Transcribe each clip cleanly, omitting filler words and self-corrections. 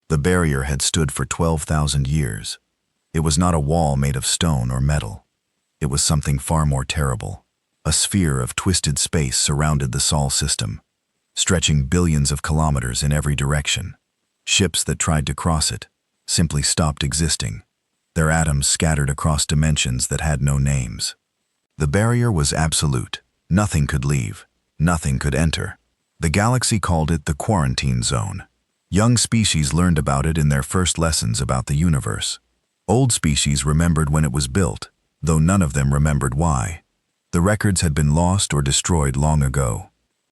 The barrier had stood for 12,000 years. It was not a wall made of stone or metal. It was something far more terrible. A sphere of twisted space surrounded the Sol system, stretching billions of kilometers in every direction. Ships that tried to cross it simply stopped existing, their atoms scattered across dimensions that had no names. The barrier was absolute. Nothing could leave. Nothing could enter. The galaxy called it the quarantine zone. Young species learned about it in their first lessons about the universe. Old species remembered when it was built, though none of them remembered why. The records had been lost or destroyed long ago.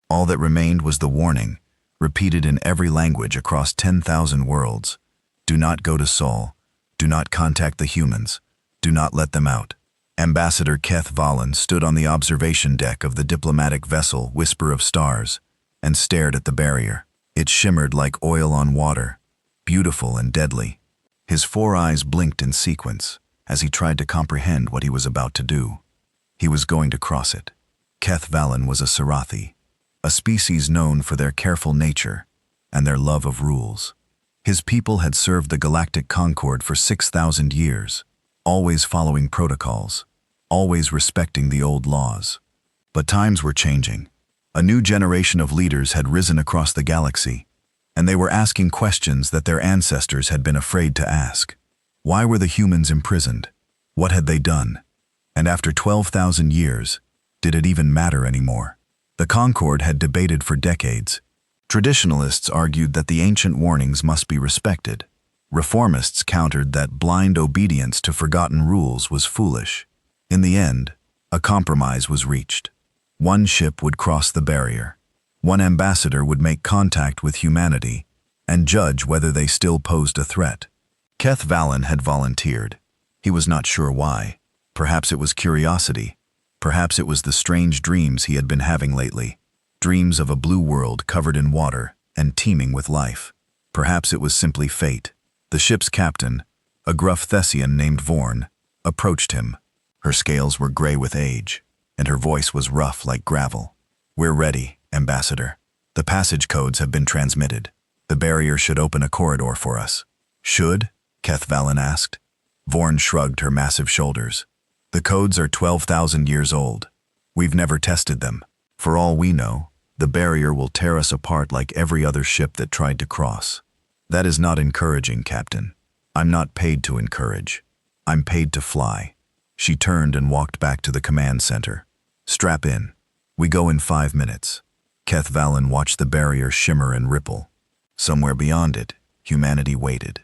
All that remained was the warning, repeated in every language across 10,000 worlds. Do not go to Sol. Do not contact the humans. Do not let them out. Ambassador Keth Valen stood on the observation deck of the diplomatic vessel Whisper of Stars and stared at the barrier. It shimmered like oil on water, beautiful and deadly. His 4 eyes blinked in sequence as he tried to comprehend what he was about to do. He was going to cross it. Keth Valen was a Sarathi, a species known for their careful nature and their love of rules. His people had served the Galactic Concord for 6,000 years, always following protocols, always respecting the old laws. But times were changing. A new generation of leaders had risen across the galaxy, and they were asking questions that their ancestors had been afraid to ask. Why were the humans imprisoned? What had they done? And after 12,000 years, did it even matter anymore? The Concord had debated for decades. Traditionalists argued that the ancient warnings must be respected. Reformists countered that blind obedience to forgotten rules was foolish. In the end, a compromise was reached. One ship would cross the barrier. One ambassador would make contact with humanity and judge whether they still posed a threat. Keth Valen had volunteered. He was not sure why. Perhaps it was curiosity. Perhaps it was the strange dreams he had been having lately. Dreams of a blue world covered in water and teeming with life. Perhaps it was simply fate. The ship's captain, a gruff Thessian named Vorn, approached him. Her scales were gray with age, and her voice was rough like gravel. We're ready, Ambassador. The passage codes have been transmitted. The barrier should open a corridor for us. Should? Keth Valen asked. Vorn shrugged her massive shoulders. The codes are 12,000 years old. We've never tested them. For all we know, the barrier will tear us apart like every other ship that tried to cross. That is not encouraging, Captain. I'm not paid to encourage. I'm paid to fly. She turned and walked back to the command center. Strap in. We go in 5 minutes. Keth Valen watched the barrier shimmer and ripple. Somewhere beyond it, humanity waited.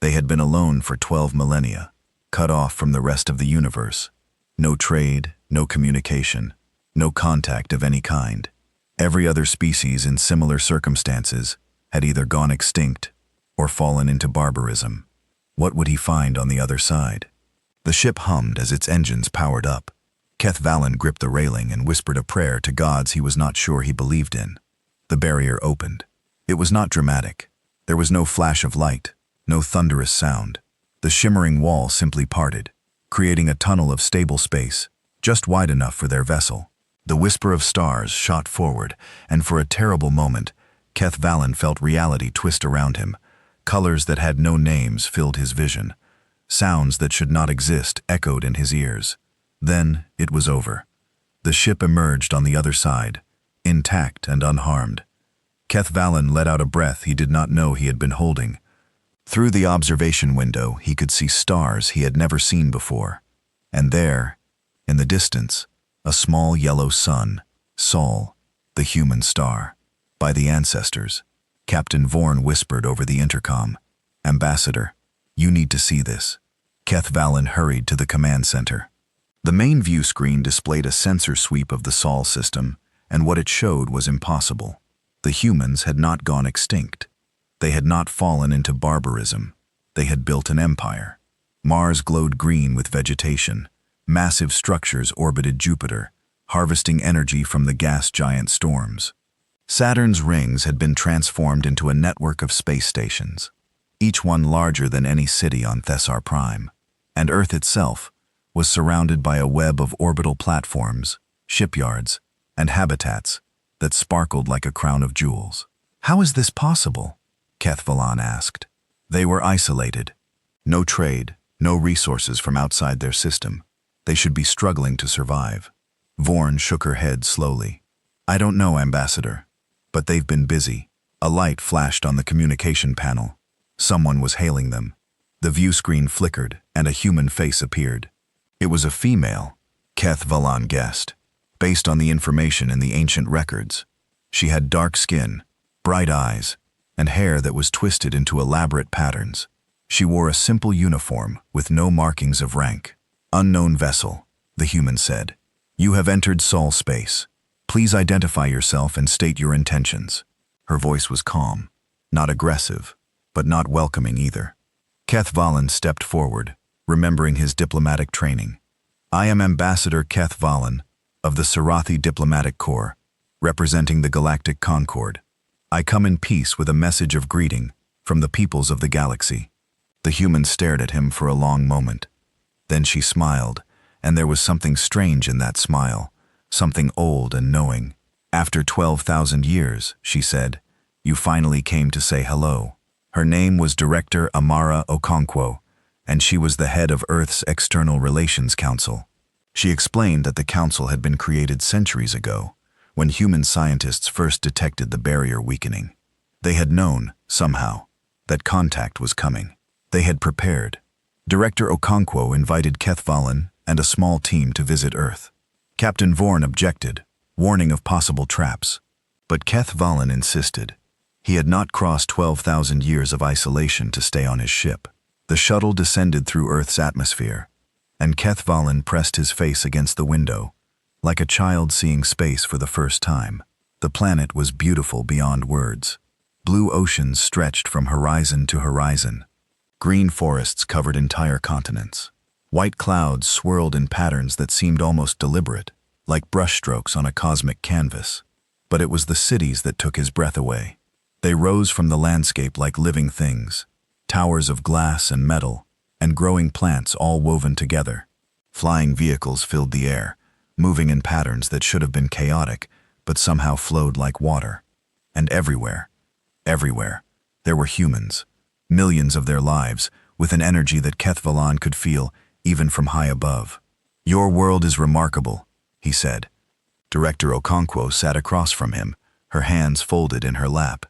They had been alone for 12 millennia, cut off from the rest of the universe. No trade, no communication, no contact of any kind. Every other species in similar circumstances had either gone extinct or fallen into barbarism. What would he find on the other side? The ship hummed as its engines powered up. Keth Valen gripped the railing and whispered a prayer to gods he was not sure he believed in. The barrier opened. It was not dramatic. There was no flash of light, no thunderous sound. The shimmering wall simply parted, creating a tunnel of stable space, just wide enough for their vessel. The Whisper of Stars shot forward, and for a terrible moment, Keth Valen felt reality twist around him. Colors that had no names filled his vision. Sounds that should not exist echoed in his ears. Then it was over. The ship emerged on the other side, intact and unharmed. Keth Valen let out a breath he did not know he had been holding. Through the observation window, he could see stars he had never seen before. And there, in the distance, a small yellow sun, Sol, the human star. By the ancestors, Captain Vorn whispered over the intercom, Ambassador, you need to see this. Keth Valen hurried to the command center. The main view screen displayed a sensor sweep of the Sol system, and what it showed was impossible. The humans had not gone extinct. They had not fallen into barbarism. They had built an empire. Mars glowed green with vegetation. Massive structures orbited Jupiter, harvesting energy from the gas giant storms. Saturn's rings had been transformed into a network of space stations, each one larger than any city on Thessar Prime, and Earth itself was surrounded by a web of orbital platforms, shipyards, and habitats that sparkled like a crown of jewels. How is this possible? Keth Valen asked. They were isolated. No trade, no resources from outside their system. They should be struggling to survive. Vorn shook her head slowly. I don't know, Ambassador. But they've been busy. A light flashed on the communication panel. Someone was hailing them. The view screen flickered, and a human face appeared. It was a female, Keth Valan guessed, based on the information in the ancient records. She had dark skin, bright eyes, and hair that was twisted into elaborate patterns. She wore a simple uniform with no markings of rank. Unknown vessel, the human said. You have entered Sol space. Please identify yourself and state your intentions. Her voice was calm, not aggressive, but not welcoming either. Keth Valan stepped forward, remembering his diplomatic training. I am Ambassador Keth Valan of the Sarathi Diplomatic Corps, representing the Galactic Concord. I come in peace with a message of greeting from the peoples of the galaxy. The human stared at him for a long moment. Then she smiled, and there was something strange in that smile, something old and knowing. After 12,000 years, she said, you finally came to say hello. Her name was Director Amara Okonkwo, and she was the head of Earth's External Relations Council. She explained that the council had been created centuries ago, when human scientists first detected the barrier weakening. They had known, somehow, that contact was coming. They had prepared. Director Okonkwo invited Keth Valan and a small team to visit Earth. Captain Vorn objected, warning of possible traps. But Keth Valan insisted. He had not crossed 12,000 years of isolation to stay on his ship. The shuttle descended through Earth's atmosphere, and Keth Valan pressed his face against the window, like a child seeing space for the first time. The planet was beautiful beyond words. Blue oceans stretched from horizon to horizon. Green forests covered entire continents. White clouds swirled in patterns that seemed almost deliberate, like brushstrokes on a cosmic canvas. But it was the cities that took his breath away. They rose from the landscape like living things, towers of glass and metal, and growing plants all woven together. Flying vehicles filled the air, moving in patterns that should have been chaotic, but somehow flowed like water. And everywhere, there were humans, millions of their lives, with an energy that Keth Valan could feel even from high above. Your world is remarkable, he said. Director Okonkwo sat across from him, her hands folded in her lap.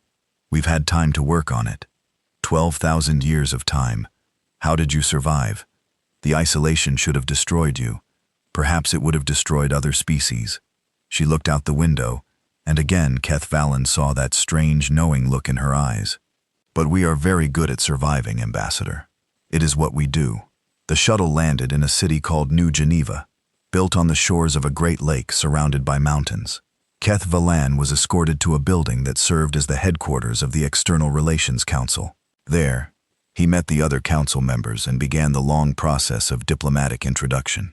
We've had time to work on it. 12,000 years of time. How did you survive? The isolation should have destroyed you. Perhaps it would have destroyed other species. She looked out the window, and again Keth Valan saw that strange, knowing look in her eyes. But we are very good at surviving, Ambassador. It is what we do. The shuttle landed in a city called New Geneva, built on the shores of a great lake surrounded by mountains. Keth Valan was escorted to a building that served as the headquarters of the External Relations Council. There, he met the other council members and began the long process of diplomatic introduction.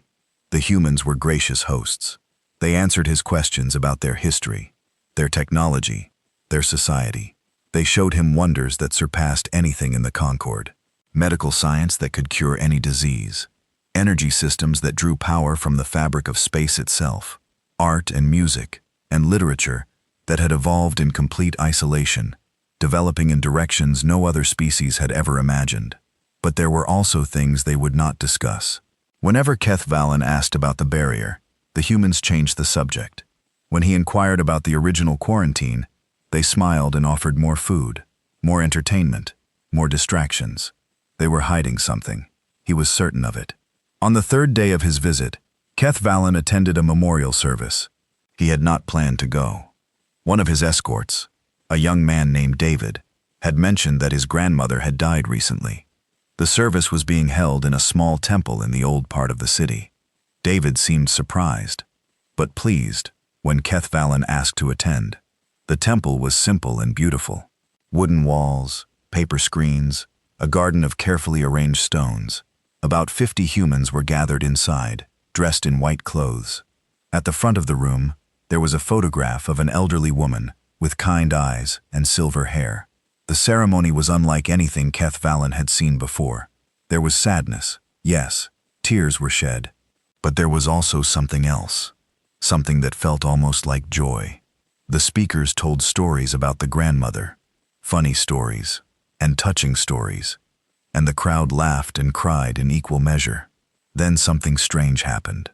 The humans were gracious hosts. They answered his questions about their history, their technology, their society. They showed him wonders that surpassed anything in the Concord. Medical science that could cure any disease. Energy systems that drew power from the fabric of space itself. Art and music and literature that had evolved in complete isolation, developing in directions no other species had ever imagined. But there were also things they would not discuss. Whenever Keth Valan asked about the barrier, the humans changed the subject. When he inquired about the original quarantine, they smiled and offered more food, more entertainment, more distractions. They were hiding something. He was certain of it. On the third day of his visit, Keth Valan attended a memorial service. He had not planned to go. One of his escorts, a young man named David, had mentioned that his grandmother had died recently. The service was being held in a small temple in the old part of the city. David seemed surprised, but pleased when Keth Valan asked to attend. The temple was simple and beautiful. Wooden walls, paper screens, a garden of carefully arranged stones. About 50 humans were gathered inside, dressed in white clothes. At the front of the room, there was a photograph of an elderly woman with kind eyes and silver hair. The ceremony was unlike anything Keth Valan had seen before. There was sadness, yes, tears were shed. But there was also something else, something that felt almost like joy. The speakers told stories about the grandmother, funny stories, and touching stories. And the crowd laughed and cried in equal measure. Then something strange happened.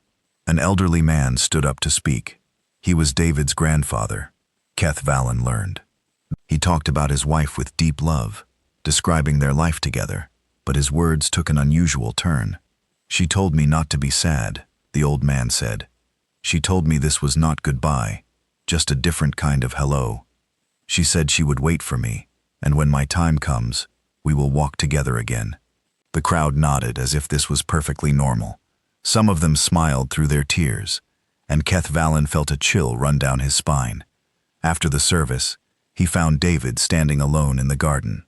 An elderly man stood up to speak. He was David's grandfather, Keth Valen learned. He talked about his wife with deep love, describing their life together, but his words took an unusual turn. "She told me not to be sad," the old man said. "She told me this was not goodbye, just a different kind of hello. She said she would wait for me, and when my time comes, we will walk together again." The crowd nodded as if this was perfectly normal. Some of them smiled through their tears, and Keth Valen felt a chill run down his spine. After the service, he found David standing alone in the garden.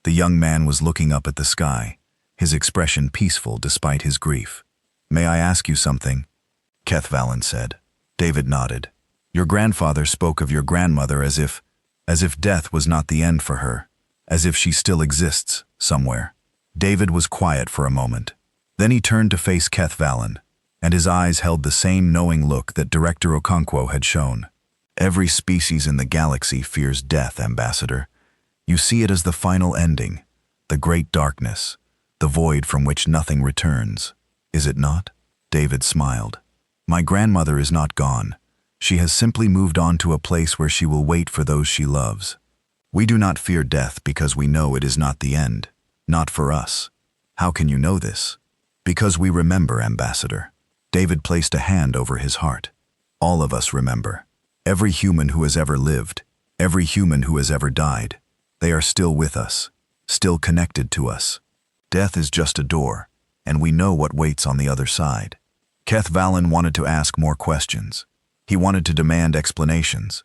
The young man was looking up at the sky, his expression peaceful despite his grief. "May I ask you something?" Keth Valen said. David nodded. "Your grandfather spoke of your grandmother as if death was not the end for her, as if she still exists somewhere." David was quiet for a moment. Then he turned to face Keth Valen, and his eyes held the same knowing look that Director Okonkwo had shown. "Every species in the galaxy fears death, Ambassador. You see it as the final ending, the great darkness, the void from which nothing returns. Is it not?" David smiled. "My grandmother is not gone. She has simply moved on to a place where she will wait for those she loves. We do not fear death because we know it is not the end, not for us." "How can you know this?" "Because we remember, Ambassador." David placed a hand over his heart. "All of us remember. Every human who has ever lived, every human who has ever died, they are still with us, still connected to us. Death is just a door, and we know what waits on the other side." Keth Valen wanted to ask more questions. He wanted to demand explanations.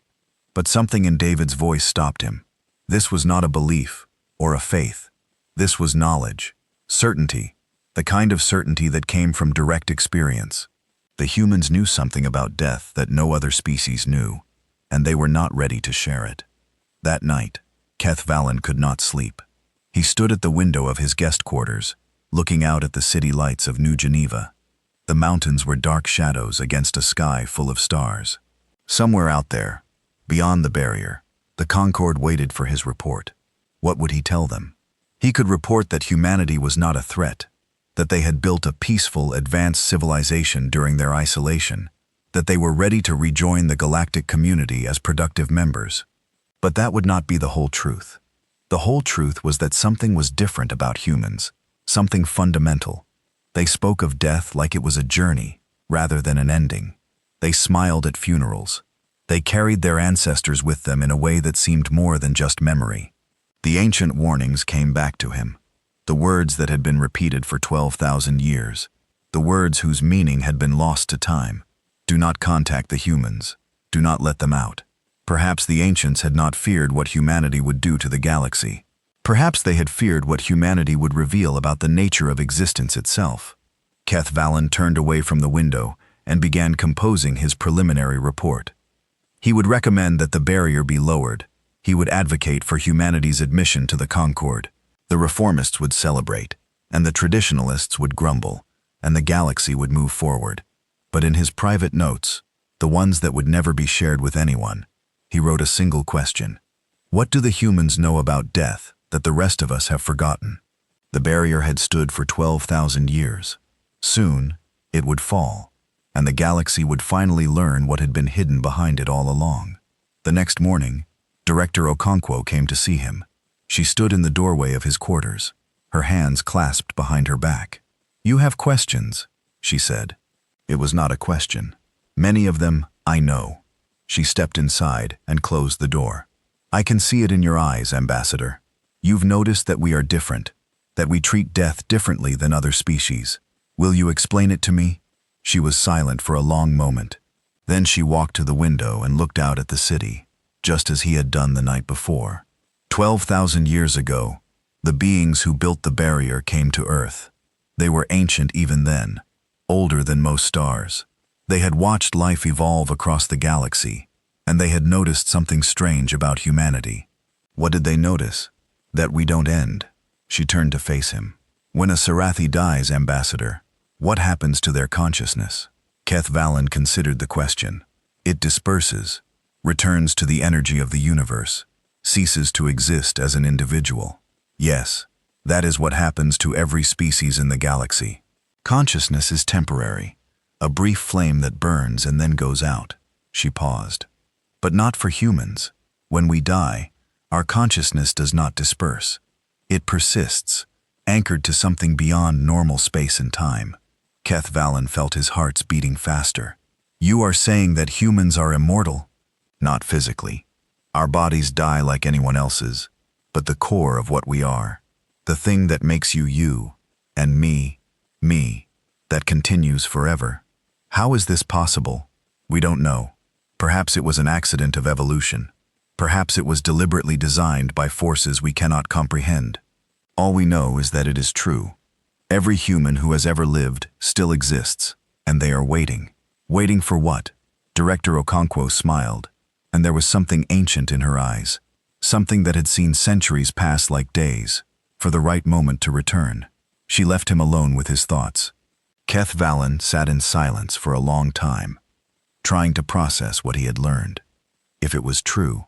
But something in David's voice stopped him. This was not a belief or a faith. This was knowledge, certainty, the kind of certainty that came from direct experience. The humans knew something about death that no other species knew, and they were not ready to share it. That night, Keth Valen could not sleep. He stood at the window of his guest quarters, looking out at the city lights of New Geneva. The mountains were dark shadows against a sky full of stars. Somewhere out there, beyond the barrier, the Concorde waited for his report. What would he tell them? He could report that humanity was not a threat, that they had built a peaceful, advanced civilization during their isolation, that they were ready to rejoin the galactic community as productive members. But that would not be the whole truth. The whole truth was that something was different about humans, something fundamental. They spoke of death like it was a journey, rather than an ending. They smiled at funerals. They carried their ancestors with them in a way that seemed more than just memory. The ancient warnings came back to him. The words that had been repeated for 12,000 years. The words whose meaning had been lost to time. Do not contact the humans. Do not let them out. Perhaps the ancients had not feared what humanity would do to the galaxy. Perhaps they had feared what humanity would reveal about the nature of existence itself. Keth Valen turned away from the window and began composing his preliminary report. He would recommend that the barrier be lowered. He would advocate for humanity's admission to the Concorde. The reformists would celebrate, and the traditionalists would grumble, and the galaxy would move forward. But in his private notes, the ones that would never be shared with anyone, he wrote a single question. What do the humans know about death that the rest of us have forgotten? The barrier had stood for 12,000 years. Soon, it would fall, and the galaxy would finally learn what had been hidden behind it all along. The next morning, Director Okonkwo came to see him. She stood in the doorway of his quarters, her hands clasped behind her back. "You have questions," she said. It was not a question. "Many of them, I know." She stepped inside and closed the door. "I can see it in your eyes, Ambassador. You've noticed that we are different, that we treat death differently than other species. Will you explain it to me?" She was silent for a long moment. Then she walked to the window and looked out at the city, just as he had done the night before. 12,000 years ago, the beings who built the barrier came to Earth. They were ancient even then, older than most stars. They had watched life evolve across the galaxy, and they had noticed something strange about humanity. What did they notice? That we don't end. She turned to face him. "When a Sarathi dies, Ambassador, what happens to their consciousness?" Keth Valen considered the question. "It disperses, returns to the energy of the universe, ceases to exist as an individual." Yes, that is what happens to every species in the galaxy. Consciousness is temporary, a brief flame that burns and then goes out. She paused. But not for humans. When we die, our consciousness does not disperse. It persists, anchored to something beyond normal space and time. Keth Valen felt his heart's beating faster. You are saying that humans are immortal? Not physically. Our bodies die like anyone else's, but the core of what we are, the thing that makes you you, and me, that continues forever. How is this possible? We don't know. Perhaps it was an accident of evolution. Perhaps it was deliberately designed by forces we cannot comprehend. All we know is that it is true. Every human who has ever lived still exists, and they are waiting. Waiting for what? Director Okonkwo smiled, and there was something ancient in her eyes, something that had seen centuries pass like days, for the right moment to return. She left him alone with his thoughts. Keth Valen sat in silence for a long time, trying to process what he had learned. If it was true,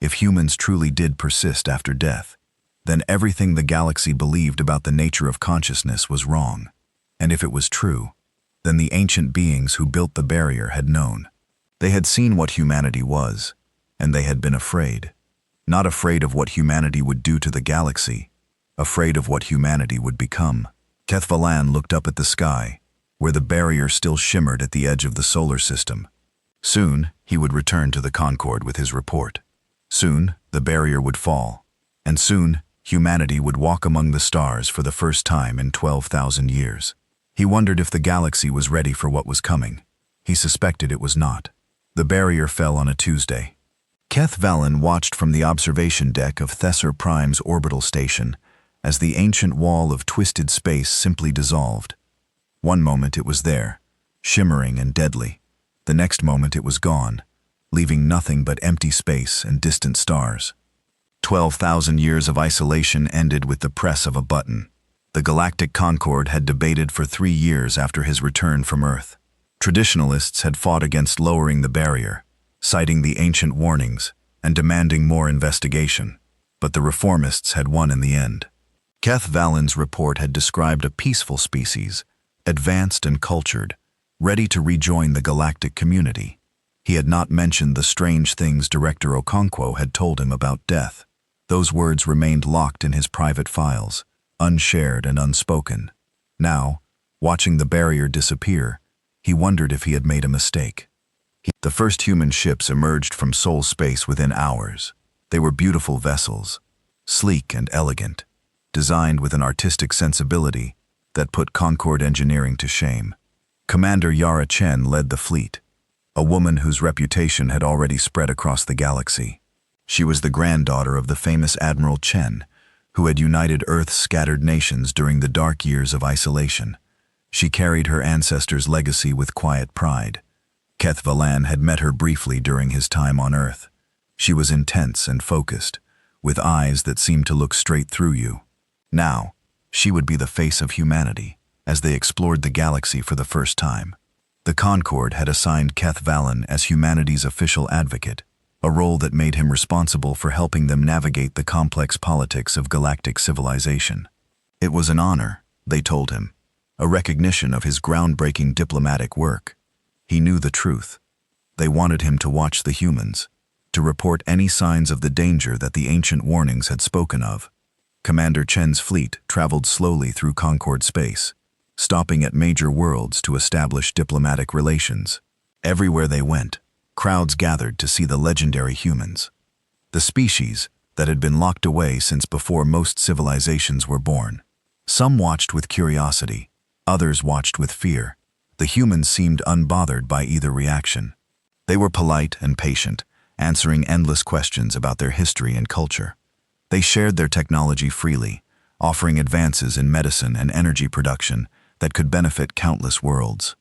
if humans truly did persist after death, then everything the galaxy believed about the nature of consciousness was wrong. And if it was true, then the ancient beings who built the barrier had known. They had seen what humanity was, and they had been afraid. Not afraid of what humanity would do to the galaxy, afraid of what humanity would become. Keth Valen looked up at the sky, where the barrier still shimmered at the edge of the solar system. Soon, he would return to the Concorde with his report. Soon, the barrier would fall, and soon, humanity would walk among the stars for the first time in 12,000 years. He wondered if the galaxy was ready for what was coming. He suspected it was not. The barrier fell on a Tuesday. Keth Valen watched from the observation deck of Thesser Prime's orbital station as the ancient wall of twisted space simply dissolved. One moment it was there, shimmering and deadly. The next moment it was gone, leaving nothing but empty space and distant stars. 12,000 years of isolation ended with the press of a button. The Galactic Concorde had debated for 3 years after his return from Earth. Traditionalists had fought against lowering the barrier, citing the ancient warnings and demanding more investigation. But the reformists had won in the end. Keth Valen's report had described a peaceful species, advanced and cultured, ready to rejoin the galactic community. He had not mentioned the strange things Director Okonkwo had told him about death. Those words remained locked in his private files, unshared and unspoken. Now, watching the barrier disappear, he wondered if he had made a mistake. The first human ships emerged from Sol space within hours. They were beautiful vessels, sleek and elegant, designed with an artistic sensibility that put Concorde engineering to shame. Commander Yara Chen led the fleet, a woman whose reputation had already spread across the galaxy. She was the granddaughter of the famous Admiral Chen, who had united Earth's scattered nations during the dark years of isolation. She carried her ancestors' legacy with quiet pride. Keth Valen had met her briefly during his time on Earth. She was intense and focused, with eyes that seemed to look straight through you. Now, she would be the face of humanity, as they explored the galaxy for the first time. The Concorde had assigned Keth Valen as humanity's official advocate, a role that made him responsible for helping them navigate the complex politics of galactic civilization. It was an honor, they told him, a recognition of his groundbreaking diplomatic work. He knew the truth. They wanted him to watch the humans, to report any signs of the danger that the ancient warnings had spoken of. Commander Chen's fleet traveled slowly through Concorde space, stopping at major worlds to establish diplomatic relations. Everywhere they went, crowds gathered to see the legendary humans, the species that had been locked away since before most civilizations were born. Some watched with curiosity, others watched with fear. The humans seemed unbothered by either reaction. They were polite and patient, answering endless questions about their history and culture. They shared their technology freely, offering advances in medicine and energy production that could benefit countless worlds.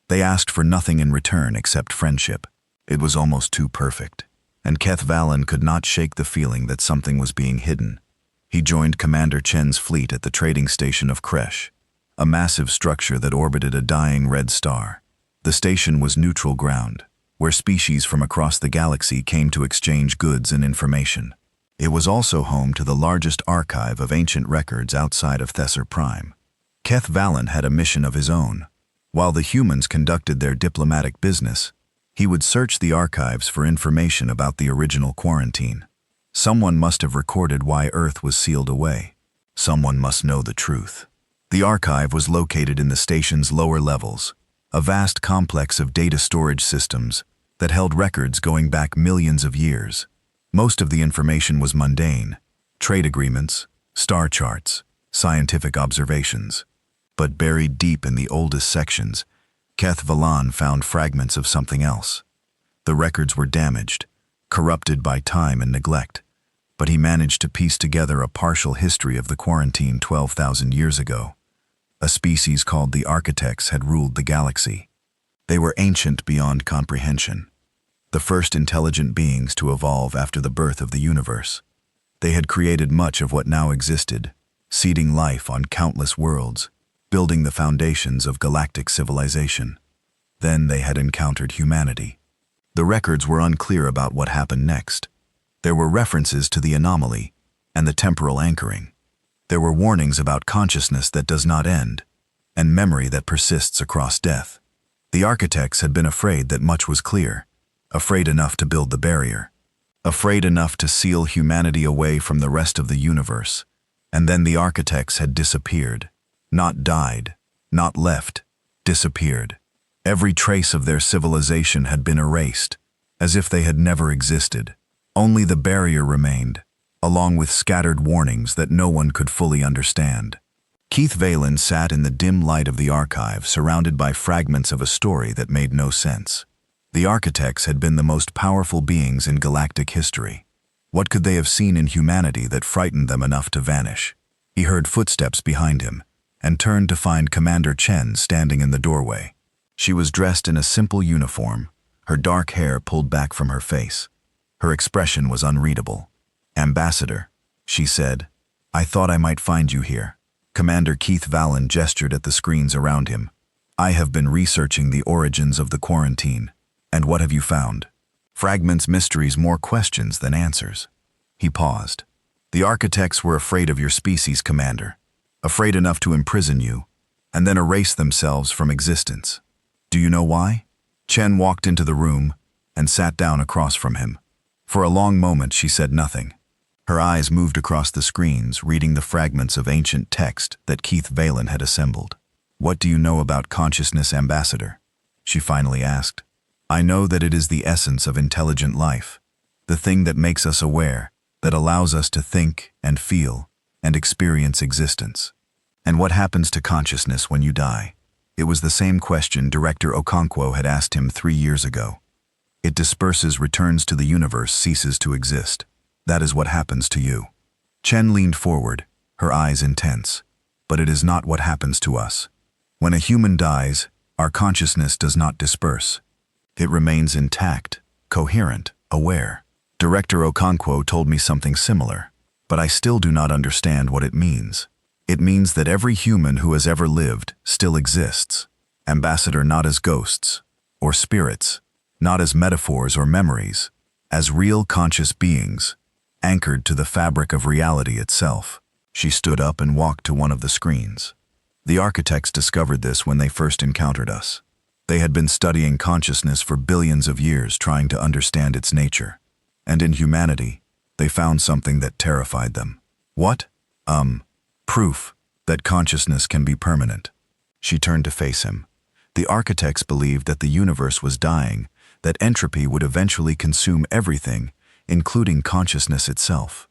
They asked for nothing in return except friendship. It was almost too perfect, and Keth Valen could not shake the feeling that something was being hidden. He joined Commander Chen's fleet at the trading station of Kresh, a massive structure that orbited a dying red star. The station was neutral ground, where species from across the galaxy came to exchange goods and information. It was also home to the largest archive of ancient records outside of Thesser Prime. Keth Valen had a mission of his own. While the humans conducted their diplomatic business, he would search the archives for information about the original quarantine. Someone must have recorded why Earth was sealed away. Someone must know the truth. The archive was located in the station's lower levels, a vast complex of data storage systems that held records going back millions of years. Most of the information was mundane: trade agreements, star charts, scientific observations. But buried deep in the oldest sections, Keth Valen found fragments of something else. The records were damaged, corrupted by time and neglect, but he managed to piece together a partial history of the quarantine 12,000 years ago. A species called the Architects had ruled the galaxy. They were ancient beyond comprehension, the first intelligent beings to evolve after the birth of the universe. They had created much of what now existed, seeding life on countless worlds, building the foundations of galactic civilization. Then they had encountered humanity. The records were unclear about what happened next. There were references to the anomaly and the temporal anchoring. There were warnings about consciousness that does not end, and memory that persists across death. The Architects had been afraid that much was clear, afraid enough to build the barrier, afraid enough to seal humanity away from the rest of the universe. And then the Architects had disappeared. Not died, not left, disappeared. Every trace of their civilization had been erased, as if they had never existed. Only the barrier remained, along with scattered warnings that no one could fully understand. Keith Valen sat in the dim light of the archive, surrounded by fragments of a story that made no sense. The Architects had been the most powerful beings in galactic history. What could they have seen in humanity that frightened them enough to vanish? He heard footsteps behind him, and turned to find Commander Chen standing in the doorway. She was dressed in a simple uniform, her dark hair pulled back from her face. Her expression was unreadable. "Ambassador," she said, "I thought I might find you here." Commander Keith Valen gestured at the screens around him. "I have been researching the origins of the quarantine. And what have you found?" "Fragments, mysteries, more questions than answers." He paused. "The Architects were afraid of your species, Commander. Afraid enough to imprison you, and then erase themselves from existence. Do you know why?" Chen walked into the room and sat down across from him. For a long moment she said nothing. Her eyes moved across the screens, reading the fragments of ancient text that Keith Valen had assembled. "What do you know about consciousness, Ambassador?" she finally asked. "I know that it is the essence of intelligent life, the thing that makes us aware, that allows us to think and feel and experience existence." "And what happens to consciousness when you die?" It was the same question Director Okonkwo had asked him 3 years ago. "It disperses, returns to the universe, ceases to exist. That is what happens to you." Chen leaned forward, her eyes intense. "But it is not what happens to us. When a human dies, our consciousness does not disperse. It remains intact, coherent, aware." Director Okonkwo told me something similar, but I still do not understand what it means. "It means that every human who has ever lived still exists, Ambassador, not as ghosts or spirits, not as metaphors or memories, as real conscious beings, anchored to the fabric of reality itself." She stood up and walked to one of the screens. "The Architects discovered this when they first encountered us. They had been studying consciousness for billions of years, trying to understand its nature. And in humanity, they found something that terrified them." "What?" Proof that consciousness can be permanent." She turned to face him. "The Architects believed that the universe was dying, that entropy would eventually consume everything, including consciousness itself.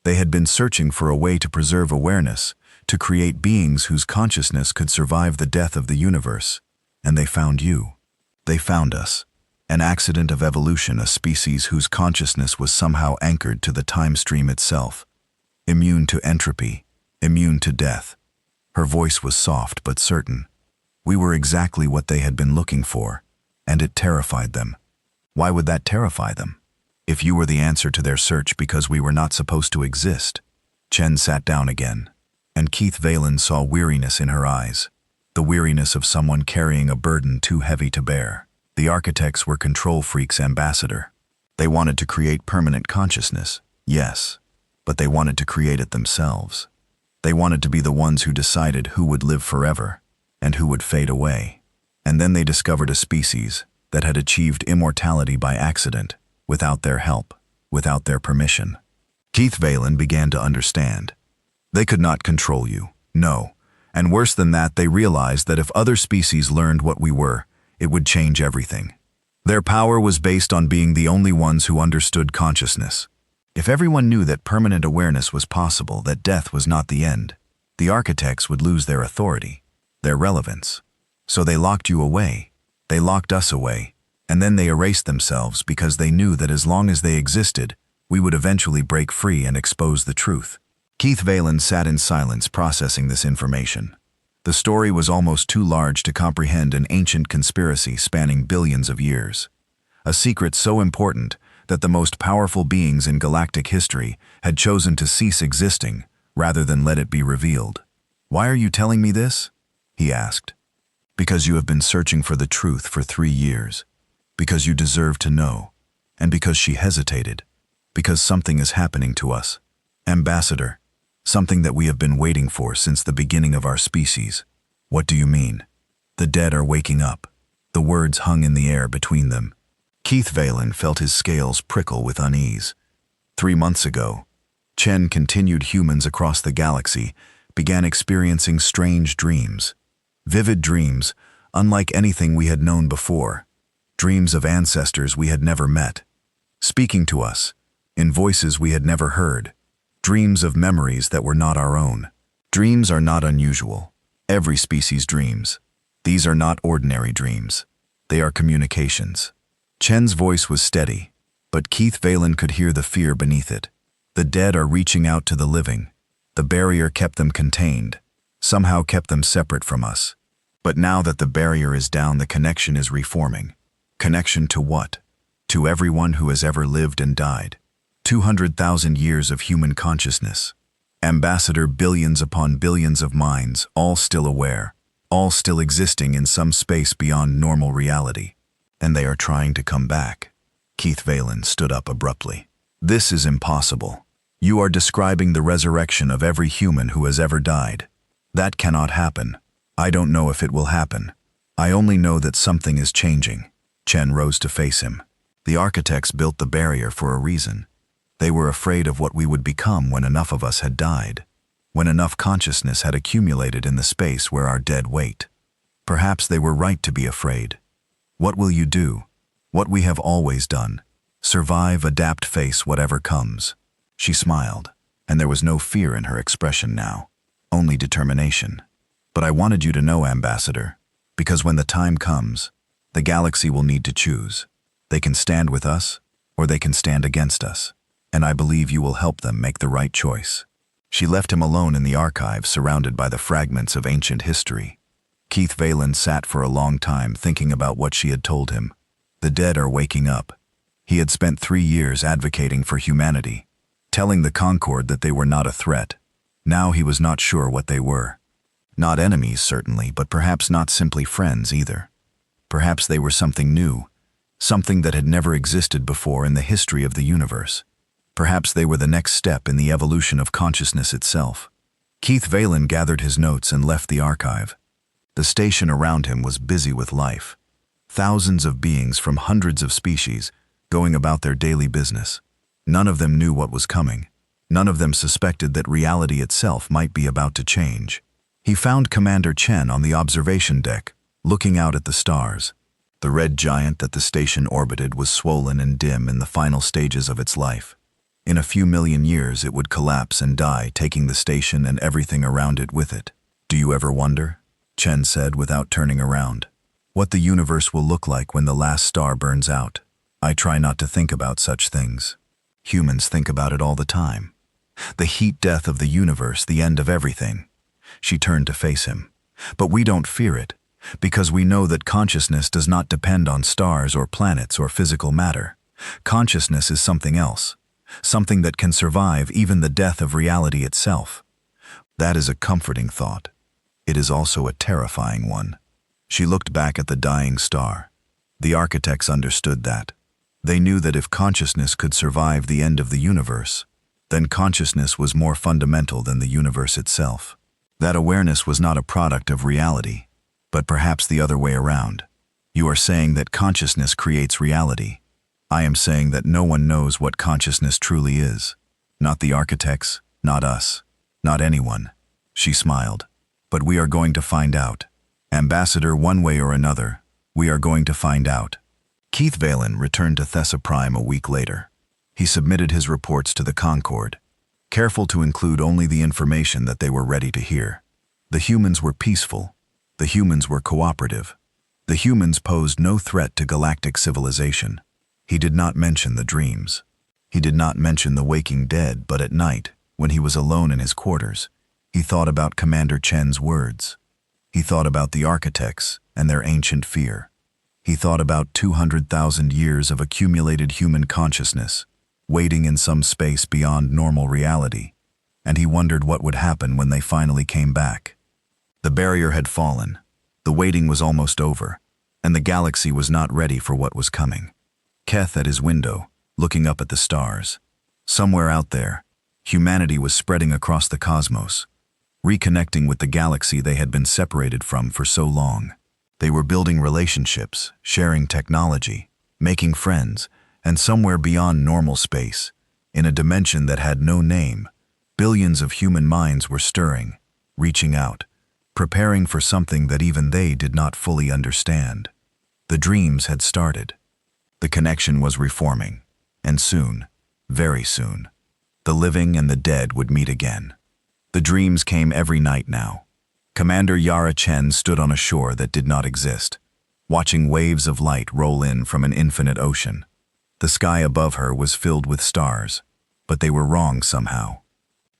They had been searching for a way to preserve awareness, to create beings whose consciousness could survive the death of the universe. And they found you. They found us. An accident of evolution, a species whose consciousness was somehow anchored to the time stream itself, immune to entropy, immune to death." Her voice was soft but certain. "We were exactly what they had been looking for, and it terrified them." "Why would that terrify them?" "If you were the answer to their search because we were not supposed to exist." Chen sat down again, and Keith Valen saw weariness in her eyes, the weariness of someone carrying a burden too heavy to bear. "The Architects were control freaks, Ambassador. They wanted to create permanent consciousness, yes, but they wanted to create it themselves. They wanted to be the ones who decided who would live forever and who would fade away. And then they discovered a species that had achieved immortality by accident, without their help, without their permission. Keith Valen began to understand. They could not control you, no. And worse than that, they realized that if other species learned what we were, it would change everything. Their power was based on being the only ones who understood consciousness. If everyone knew that permanent awareness was possible, that death was not the end, the architects would lose their authority, their relevance. So they locked you away. They locked us away. And then they erased themselves because they knew that as long as they existed, we would eventually break free and expose the truth. Keith Valen sat in silence processing this information. The story was almost too large to comprehend an ancient conspiracy spanning billions of years. A secret so important that the most powerful beings in galactic history had chosen to cease existing rather than let it be revealed. "Why are you telling me this?" he asked. "Because you have been searching for the truth for 3 years. Because you deserve to know. And because she hesitated. Because something is happening to us. Ambassador. Something that we have been waiting for since the beginning of our species." "What do you mean?" "The dead are waking up." The words hung in the air between them. Keith Valen felt his scales prickle with unease. 3 months ago, Chen continued humans across the galaxy, began experiencing strange dreams. Vivid dreams, unlike anything we had known before. Dreams of ancestors we had never met. Speaking to us, in voices we had never heard. Dreams of memories that were not our own. Dreams are not unusual. Every species dreams. These are not ordinary dreams. They are communications. Chen's voice was steady, but Keith Valen could hear the fear beneath it. The dead are reaching out to the living. The barrier kept them contained, somehow kept them separate from us. But now that the barrier is down, the connection is reforming. Connection to what? To everyone who has ever lived and died. 200,000 years of human consciousness. Ambassador, billions upon billions of minds, all still aware, all still existing in some space beyond normal reality. And they are trying to come back. Keith Valen stood up abruptly. "This is impossible. You are describing the resurrection of every human who has ever died. That cannot happen. I don't know if it will happen. I only know that something is changing." Chen rose to face him. "The architects built the barrier for a reason. They were afraid of what we would become when enough of us had died, when enough consciousness had accumulated in the space where our dead wait. Perhaps they were right to be afraid. What will you do? What we have always done. Survive, adapt, face whatever comes." She smiled, and there was no fear in her expression now, only determination. "But I wanted you to know, Ambassador, because when the time comes, the galaxy will need to choose. They can stand with us, or they can stand against us. And I believe you will help them make the right choice." She left him alone in the archive, surrounded by the fragments of ancient history. Keith Valen sat for a long time thinking about what she had told him. The dead are waking up. He had spent 3 years advocating for humanity, telling the Concord that they were not a threat. Now he was not sure what they were. Not enemies, certainly, but perhaps not simply friends either. Perhaps they were something new, something that had never existed before in the history of the universe. Perhaps they were the next step in the evolution of consciousness itself. Keith Valen gathered his notes and left the archive. The station around him was busy with life. Thousands of beings from hundreds of species going about their daily business. None of them knew what was coming. None of them suspected that reality itself might be about to change. He found Commander Chen on the observation deck, looking out at the stars. The red giant that the station orbited was swollen and dim in the final stages of its life. In a few million years it would collapse and die, taking the station and everything around it with it. "Do you ever wonder," Chen said without turning around, "what the universe will look like when the last star burns out?" "I try not to think about such things. Humans think about it all the time. The heat death of the universe, the end of everything." She turned to face him. "But we don't fear it, because we know that consciousness does not depend on stars or planets or physical matter. Consciousness is something else. Something that can survive even the death of reality itself." That is a comforting thought. It is also a terrifying one. She looked back at the dying star. The architects understood that. They knew that if consciousness could survive the end of the universe, then consciousness was more fundamental than the universe itself. That awareness was not a product of reality, but perhaps the other way around. You are saying that consciousness creates reality. I am saying that no one knows what consciousness truly is. Not the architects, not us, not anyone. She smiled. But we are going to find out. Ambassador, one way or another, we are going to find out. Keith Valen returned to Thessa Prime a week later. He submitted his reports to the Concord, careful to include only the information that they were ready to hear. The humans were peaceful. The humans were cooperative. The humans posed no threat to galactic civilization. He did not mention the dreams. He did not mention the waking dead, but at night, when he was alone in his quarters, he thought about Commander Chen's words. He thought about the architects and their ancient fear. He thought about 200,000 years of accumulated human consciousness, waiting in some space beyond normal reality, and he wondered what would happen when they finally came back. The barrier had fallen. The waiting was almost over, and the galaxy was not ready for what was coming. Keth at his window, looking up at the stars. Somewhere out there, humanity was spreading across the cosmos, reconnecting with the galaxy they had been separated from for so long. They were building relationships, sharing technology, making friends, and somewhere beyond normal space, in a dimension that had no name, billions of human minds were stirring, reaching out, preparing for something that even they did not fully understand. The dreams had started. The connection was reforming, and soon, very soon, the living and the dead would meet again. The dreams came every night now. Commander Yara Chen stood on a shore that did not exist, watching waves of light roll in from an infinite ocean. The sky above her was filled with stars, but they were wrong somehow.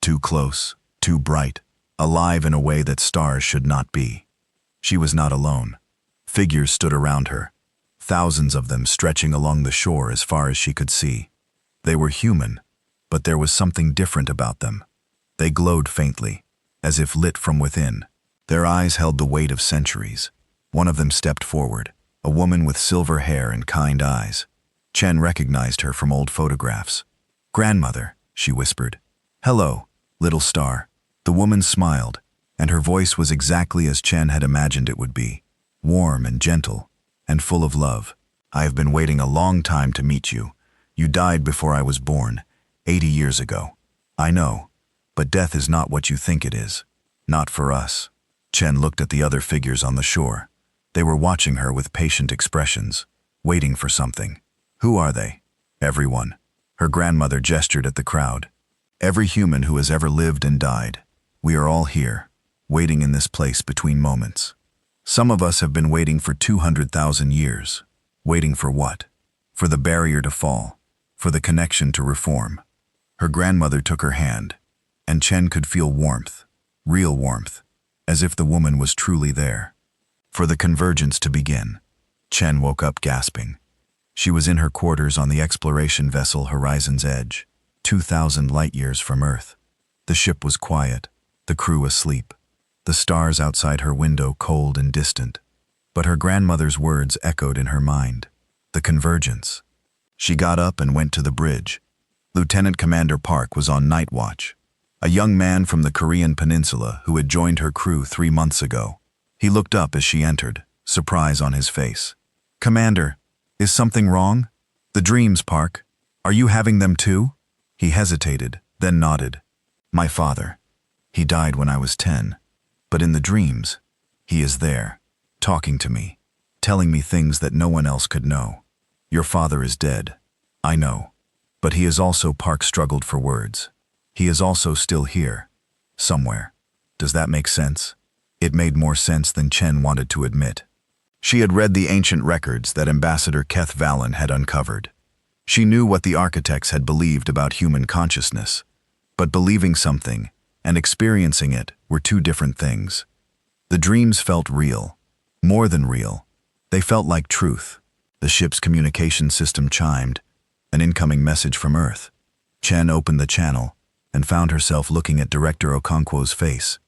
Too close, too bright, alive in a way that stars should not be. She was not alone. Figures stood around her, thousands of them stretching along the shore as far as she could see. They were human, but there was something different about them. They glowed faintly, as if lit from within. Their eyes held the weight of centuries. One of them stepped forward, a woman with silver hair and kind eyes. Chen recognized her from old photographs. "Grandmother," she whispered. "Hello, little star." The woman smiled, and her voice was exactly as Chen had imagined it would be, warm and gentle, and full of love. "I have been waiting a long time to meet you. You died before I was born, 80 years ago. I know, but death is not what you think it is. Not for us." Chen looked at the other figures on the shore. They were watching her with patient expressions, waiting for something. "Who are they?" "Everyone." Her grandmother gestured at the crowd. "Every human who has ever lived and died. We are all here, waiting in this place between moments. Some of us have been waiting for 200,000 years. Waiting for what? For the barrier to fall, for the connection to reform." Her grandmother took her hand, and Chen could feel warmth, real warmth, as if the woman was truly there. For the convergence to begin. Chen woke up gasping. She was in her quarters on the exploration vessel Horizon's Edge, 2,000 light-years from Earth. The ship was quiet, the crew asleep, the stars outside her window cold and distant. But her grandmother's words echoed in her mind. The convergence. She got up and went to the bridge. Lieutenant Commander Park was on night watch, a young man from the Korean peninsula who had joined her crew 3 months ago. He looked up as she entered, surprise on his face. "Commander, is something wrong?" "The dreams, Park. Are you having them too?" He hesitated, then nodded. "My father. He died when I was 10. But in the dreams, he is there, talking to me, telling me things that no one else could know. Your father is dead. I know. But he is also," Park struggled for words. "He is also still here. Somewhere. Does that make sense?" It made more sense than Chen wanted to admit. She had read the ancient records that Ambassador Keth Valen had uncovered. She knew what the architects had believed about human consciousness. But believing something and experiencing it were two different things. The dreams felt real. More than real. They felt like truth. The ship's communication system chimed, an incoming message from Earth. Chen opened the channel and found herself looking at Director Okonkwo's face.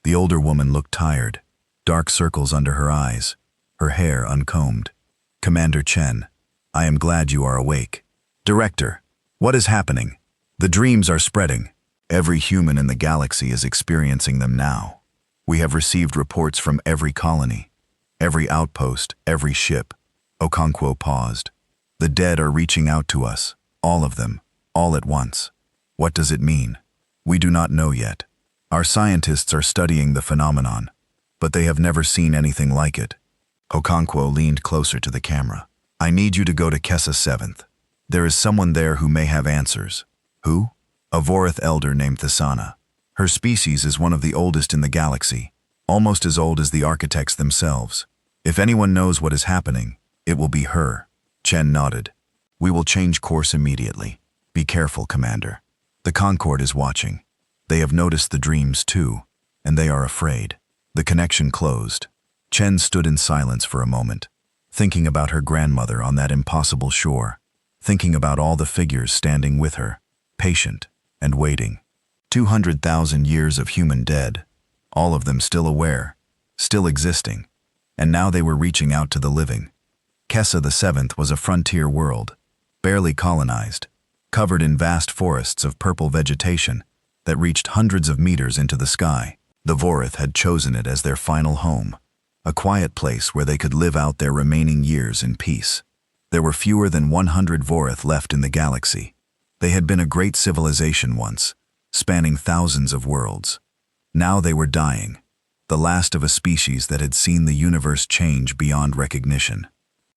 The older woman looked tired, dark circles under her eyes, her hair uncombed. "Commander Chen, I am glad you are awake." "Director, what is happening?" The dreams are spreading. Every human in the galaxy is experiencing them now. We have received reports from every colony, every outpost, every ship. Okonkwo paused. The dead are reaching out to us, all of them, all at once. What does it mean? We do not know yet. Our scientists are studying the phenomenon, but they have never seen anything like it. Okonkwo leaned closer to the camera. I need you to go to Kessa 7th. There is someone there who may have answers. Who? A Vorith elder named Thasana. Her species is one of the oldest in the galaxy, almost as old as the architects themselves. If anyone knows what is happening, it will be her. Chen nodded. We will change course immediately. Be careful, Commander. The Concord is watching. They have noticed the dreams too, and they are afraid. The connection closed. Chen stood in silence for a moment, thinking about her grandmother on that impossible shore, thinking about all the figures standing with her, patient and waiting. 200,000 years of human dead, all of them still aware, still existing, and now they were reaching out to the living. Kessa the 7th was a frontier world, barely colonized, covered in vast forests of purple vegetation that reached hundreds of meters into the sky. The Vorith had chosen it as their final home, a quiet place where they could live out their remaining years in peace. There were fewer than 100 Vorith left in the galaxy. They had been a great civilization once, spanning thousands of worlds. Now they were dying, the last of a species that had seen the universe change beyond recognition.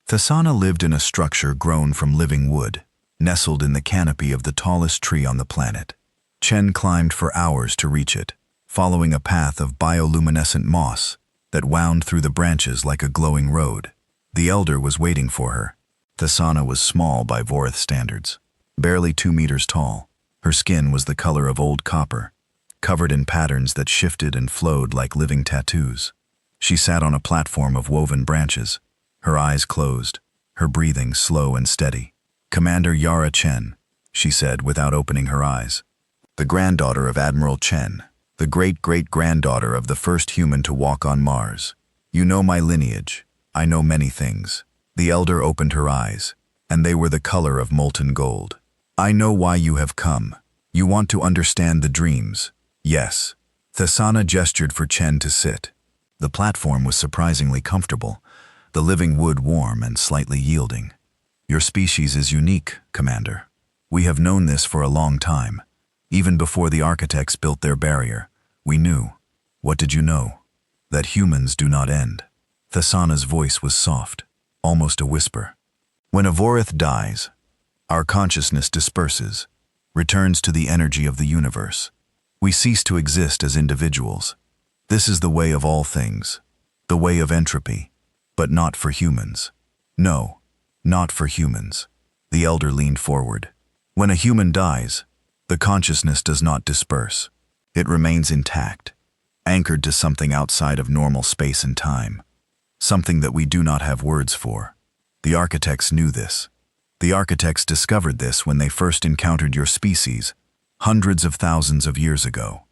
Thasana lived in a structure grown from living wood, nestled in the canopy of the tallest tree on the planet. Chen climbed for hours to reach it, following a path of bioluminescent moss that wound through the branches like a glowing road. The elder was waiting for her. Thasana was small by Vorith standards, barely 2 meters tall. Her skin was the color of old copper, covered in patterns that shifted and flowed like living tattoos. She sat on a platform of woven branches, her eyes closed, her breathing slow and steady. Commander Yara Chen, she said without opening her eyes. The granddaughter of Admiral Chen, the great-great-granddaughter of the first human to walk on Mars. You know my lineage. I know many things. The elder opened her eyes, and they were the color of molten gold. I know why you have come. You want to understand the dreams. Yes. Thasana gestured for Chen to sit. The platform was surprisingly comfortable, the living wood warm and slightly yielding. Your species is unique, Commander. We have known this for a long time. Even before the architects built their barrier, we knew. What did you know? That humans do not end. Thasana's voice was soft, almost a whisper. When a Vorith dies, our consciousness disperses, returns to the energy of the universe. We cease to exist as individuals. This is the way of all things, the way of entropy, but not for humans. No, not for humans. The elder leaned forward. When a human dies, the consciousness does not disperse. It remains intact, anchored to something outside of normal space and time, something that we do not have words for. The architects knew this. The architects discovered this when they first encountered your species, hundreds of thousands of years ago.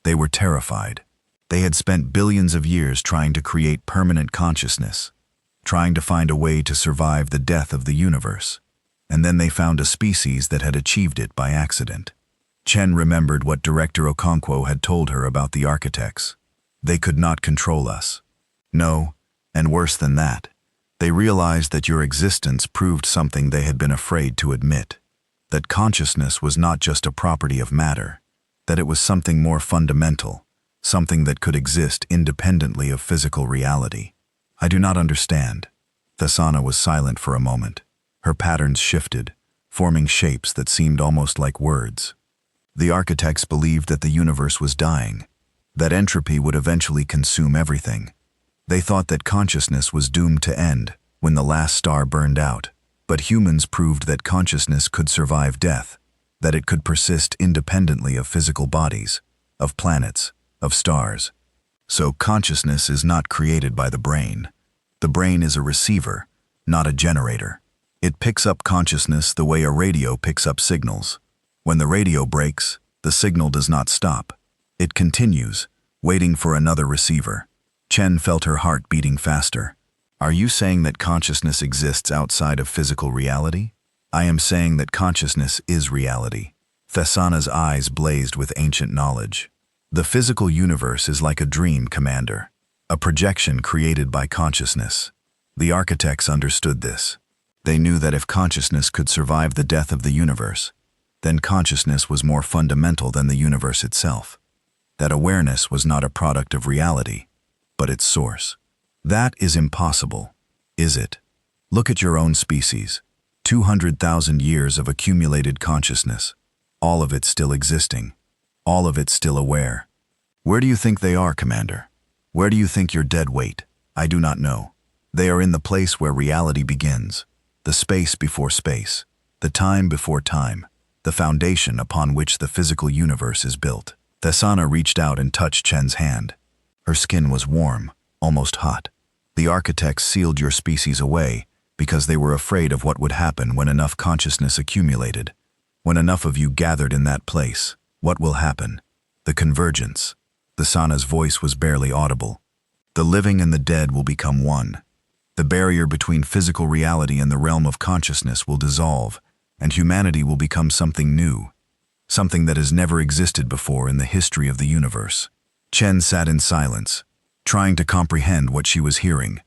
They were terrified. They had spent billions of years trying to create permanent consciousness, trying to find a way to survive the death of the universe. And then they found a species that had achieved it by accident. Chen remembered what Director Okonkwo had told her about the architects. They could not control us. No, and worse than that, they realized that your existence proved something they had been afraid to admit, that consciousness was not just a property of matter, that it was something more fundamental, something that could exist independently of physical reality. I do not understand. Thasana was silent for a moment. Her patterns shifted, forming shapes that seemed almost like words. The architects believed that the universe was dying, that entropy would eventually consume everything. They thought that consciousness was doomed to end when the last star burned out, but humans proved that consciousness could survive death, that it could persist independently of physical bodies, of planets, of stars. So consciousness is not created by the brain. The brain is a receiver, not a generator. It picks up consciousness the way a radio picks up signals. When the radio breaks, the signal does not stop. It continues, waiting for another receiver. Chen felt her heart beating faster. Are you saying that consciousness exists outside of physical reality? I am saying that consciousness is reality. Thesana's eyes blazed with ancient knowledge. The physical universe is like a dream, Commander, a projection created by consciousness. The architects understood this. They knew that if consciousness could survive the death of the universe, then consciousness was more fundamental than the universe itself. That awareness was not a product of reality, but its source. That is impossible, is it? Look at your own species. 200,000 years of accumulated consciousness, all of it still existing, all of it still aware. Where do you think they are, Commander? Where do you think your dead wait? I do not know. They are in the place where reality begins, the space before space, the time before time, the foundation upon which the physical universe is built. Thesana reached out and touched Chen's hand. Her skin was warm, almost hot. The architects sealed your species away because they were afraid of what would happen when enough consciousness accumulated. When enough of you gathered in that place, what will happen? The convergence. Thesana's voice was barely audible. The living and the dead will become one. The barrier between physical reality and the realm of consciousness will dissolve, and humanity will become something new, something that has never existed before in the history of the universe. Chen sat in silence, trying to comprehend what she was hearing.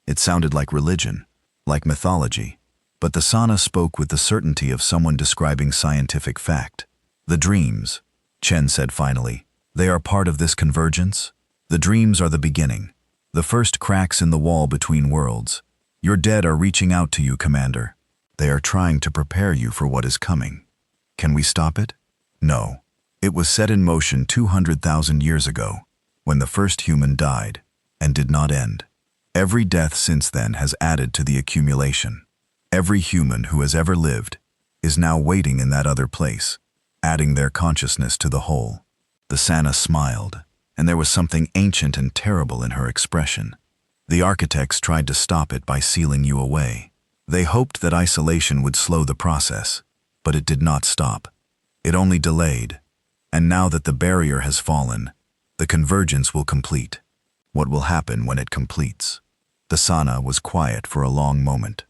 It sounded like religion, like mythology, but Thesana spoke with the certainty of someone describing scientific fact. The dreams, Chen said finally, they are part of this convergence. The dreams are the beginning, the first cracks in the wall between worlds. Your dead are reaching out to you, Commander. They are trying to prepare you for what is coming. Can we stop it? No. It was set in motion 200,000 years ago, when the first human died, and did not end. Every death since then has added to the accumulation. Every human who has ever lived is now waiting in that other place, adding their consciousness to the whole. Thesana smiled, and there was something ancient and terrible in her expression. The architects tried to stop it by sealing you away. They hoped that isolation would slow the process, but it did not stop. It only delayed. And now that the barrier has fallen, the convergence will complete. What will happen when it completes? Thesana was quiet for a long moment.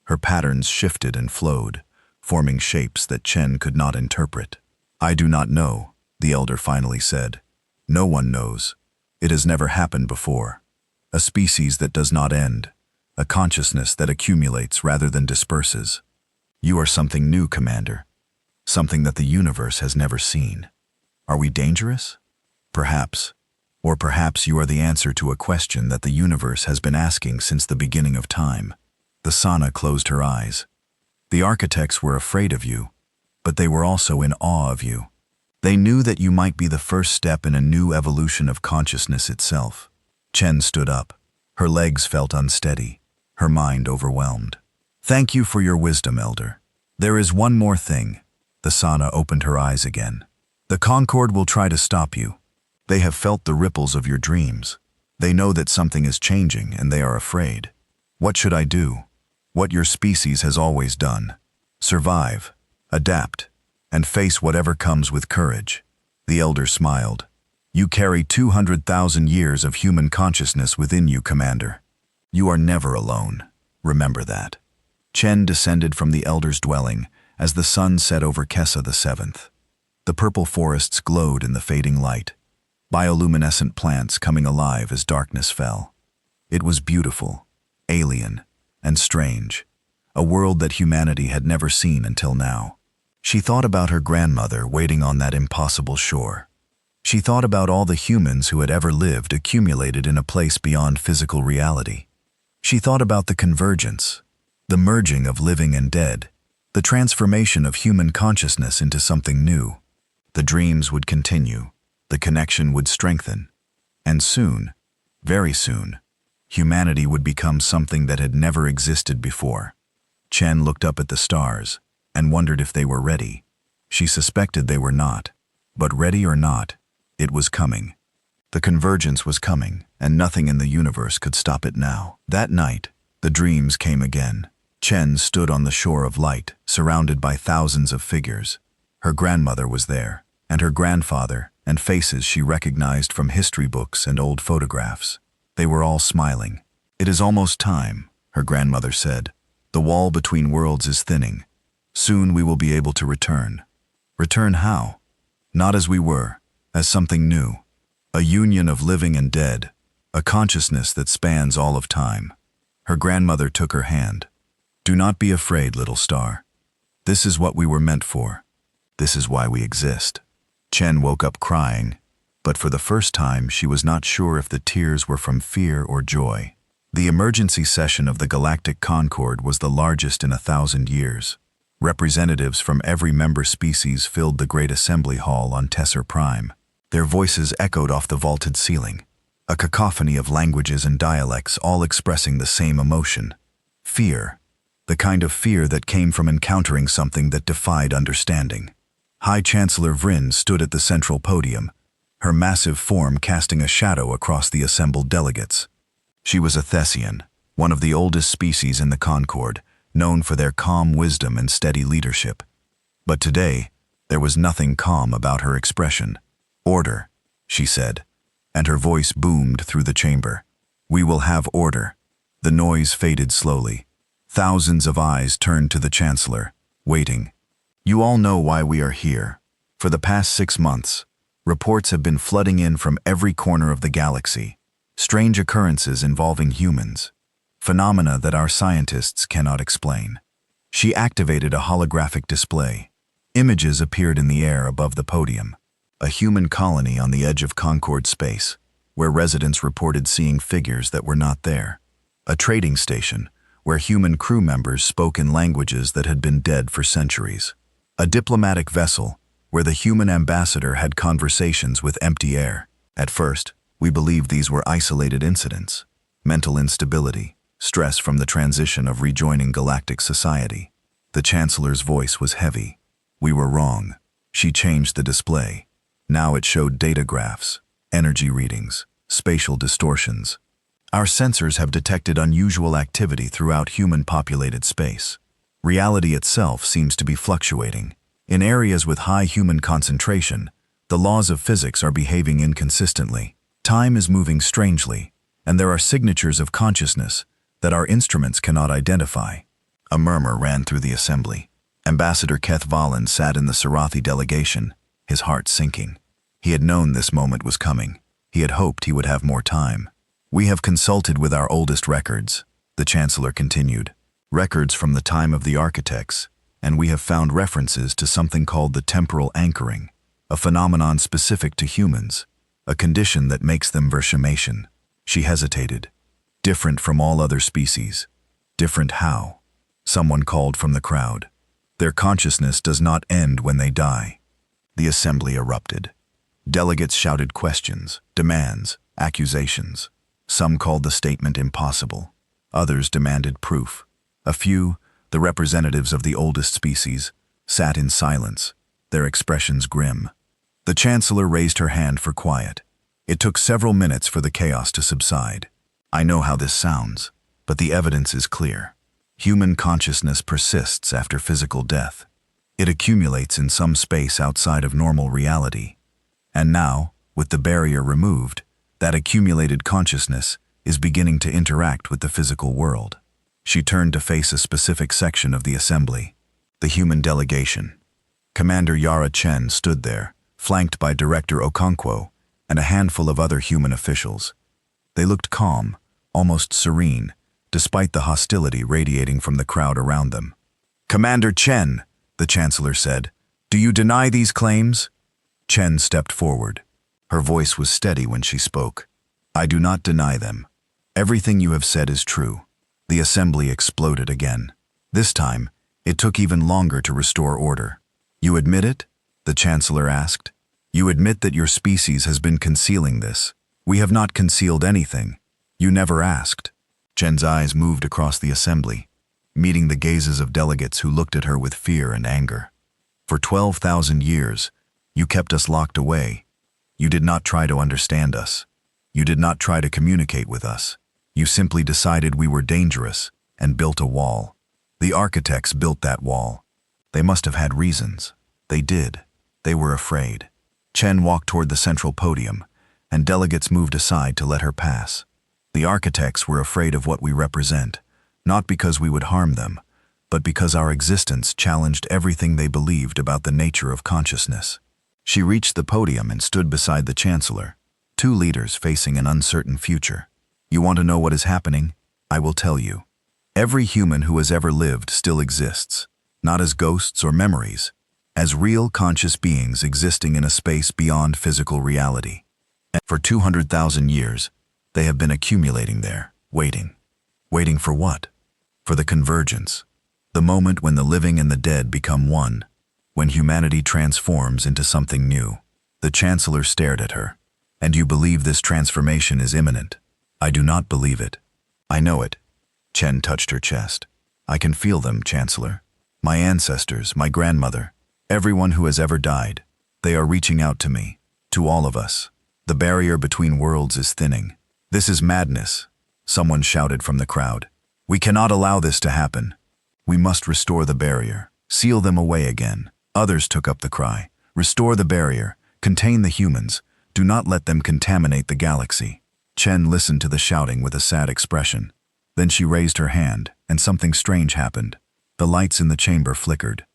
Her patterns shifted and flowed, forming shapes that Chen could not interpret. I do not know, the elder finally said. No one knows. It has never happened before. A species that does not end, a consciousness that accumulates rather than disperses. You are something new, Commander. Something that the universe has never seen. Are we dangerous? Perhaps. Or perhaps you are the answer to a question that the universe has been asking since the beginning of time. Thesana closed her eyes. The architects were afraid of you, but they were also in awe of you. They knew that you might be the first step in a new evolution of consciousness itself. Chen stood up. Her legs felt unsteady, her mind overwhelmed. Thank you for your wisdom, Elder. There is one more thing. Thesana opened her eyes again. The Concord will try to stop you. They have felt the ripples of your dreams. They know that something is changing and they are afraid. What should I do? What your species has always done. Survive, adapt, and face whatever comes with courage. The elder smiled. You carry 200,000 years of human consciousness within you, Commander. You are never alone. Remember that. Chen descended from the elder's dwelling as the sun set over Kessa the Seventh. The purple forests glowed in the fading light, bioluminescent plants coming alive as darkness fell. It was beautiful, alien, and strange, a world that humanity had never seen until now. She thought about her grandmother waiting on that impossible shore. She thought about all the humans who had ever lived accumulated in a place beyond physical reality. She thought about the convergence, the merging of living and dead, the transformation of human consciousness into something new. The dreams would continue, the connection would strengthen, and soon, very soon, humanity would become something that had never existed before. Chen looked up at the stars and wondered if they were ready. She suspected they were not, but ready or not, it was coming. The convergence was coming, and nothing in the universe could stop it now. That night, the dreams came again. Chen stood on the shore of light, surrounded by thousands of figures. Her grandmother was there, and her grandfather, and faces she recognized from history books and old photographs. They were all smiling. It is almost time, her grandmother said. The wall between worlds is thinning. Soon we will be able to return. Return how? Not as we were, as something new. A union of living and dead, a consciousness that spans all of time. Her grandmother took her hand. Do not be afraid, little star. This is what we were meant for. This is why we exist. Chen woke up crying, but for the first time she was not sure if the tears were from fear or joy. The emergency session of the Galactic Concord was the largest in 1,000 years. Representatives from every member species filled the Great Assembly Hall on Tesser Prime. Their voices echoed off the vaulted ceiling, a cacophony of languages and dialects all expressing the same emotion. Fear. The kind of fear that came from encountering something that defied understanding. High Chancellor Vryn stood at the central podium, her massive form casting a shadow across the assembled delegates. She was a Thessian, one of the oldest species in the Concord, known for their calm wisdom and steady leadership. But today, there was nothing calm about her expression. Order, she said, and her voice boomed through the chamber. We will have order. The noise faded slowly. Thousands of eyes turned to the Chancellor, waiting. You all know why we are here. For the past 6 months, reports have been flooding in from every corner of the galaxy. Strange occurrences involving humans. Phenomena that our scientists cannot explain. She activated a holographic display. Images appeared in the air above the podium. A human colony on the edge of Concord space, where residents reported seeing figures that were not there. A trading station, where human crew members spoke in languages that had been dead for centuries. A diplomatic vessel, where the human ambassador had conversations with empty air. At first, we believed these were isolated incidents. Mental instability, stress from the transition of rejoining galactic society. The Chancellor's voice was heavy. We were wrong. She changed the display. Now it showed data graphs, energy readings, spatial distortions. Our sensors have detected unusual activity throughout human-populated space. Reality itself seems to be fluctuating. In areas with high human concentration, the laws of physics are behaving inconsistently. Time is moving strangely, and there are signatures of consciousness that our instruments cannot identify. A murmur ran through the assembly. Ambassador Keth Valen sat in the Sarathi delegation, his heart sinking. He had known this moment was coming. He had hoped he would have more time. We have consulted with our oldest records, the Chancellor continued. Records from the time of the architects, and we have found references to something called the temporal anchoring, a phenomenon specific to humans, a condition that makes them vershimation. She hesitated. Different from all other species. Different how? Someone called from the crowd. Their consciousness does not end when they die. The assembly erupted. Delegates shouted questions, demands, accusations. Some called the statement impossible. Others demanded proof. A few, the representatives of the oldest species, sat in silence, their expressions grim. The Chancellor raised her hand for quiet. It took several minutes for the chaos to subside. I know how this sounds, but the evidence is clear. Human consciousness persists after physical death. It accumulates in some space outside of normal reality. And now, with the barrier removed, that accumulated consciousness is beginning to interact with the physical world. She turned to face a specific section of the assembly, the human delegation. Commander Yara Chen stood there, flanked by Director Okonkwo and a handful of other human officials. They looked calm, almost serene, despite the hostility radiating from the crowd around them. Commander Chen, the Chancellor said, do you deny these claims? Chen stepped forward. Her voice was steady when she spoke. I do not deny them. Everything you have said is true. The assembly exploded again. This time, it took even longer to restore order. You admit it? The Chancellor asked. You admit that your species has been concealing this. We have not concealed anything. You never asked. Chen's eyes moved across the assembly, meeting the gazes of delegates who looked at her with fear and anger. For 12,000 years, you kept us locked away. You did not try to understand us. You did not try to communicate with us. You simply decided we were dangerous and built a wall. The architects built that wall. They must have had reasons. They did. They were afraid. Chen walked toward the central podium, and delegates moved aside to let her pass. The architects were afraid of what we represent, not because we would harm them, but because our existence challenged everything they believed about the nature of consciousness. She reached the podium and stood beside the Chancellor, two leaders facing an uncertain future. You want to know what is happening? I will tell you. Every human who has ever lived still exists, not as ghosts or memories, as real conscious beings existing in a space beyond physical reality. And for 200,000 years, they have been accumulating there, waiting. Waiting for what? For the convergence. The moment when the living and the dead become one, when humanity transforms into something new. The Chancellor stared at her. And you believe this transformation is imminent? I do not believe it. I know it. Chen touched her chest. I can feel them, Chancellor. My ancestors, my grandmother, everyone who has ever died. They are reaching out to me, to all of us. The barrier between worlds is thinning. This is madness, someone shouted from the crowd. We cannot allow this to happen. We must restore the barrier, seal them away again. Others took up the cry. Restore the barrier, contain the humans, do not let them contaminate the galaxy. Chen listened to the shouting with a sad expression. Then she raised her hand, and something strange happened. The lights in the chamber flickered.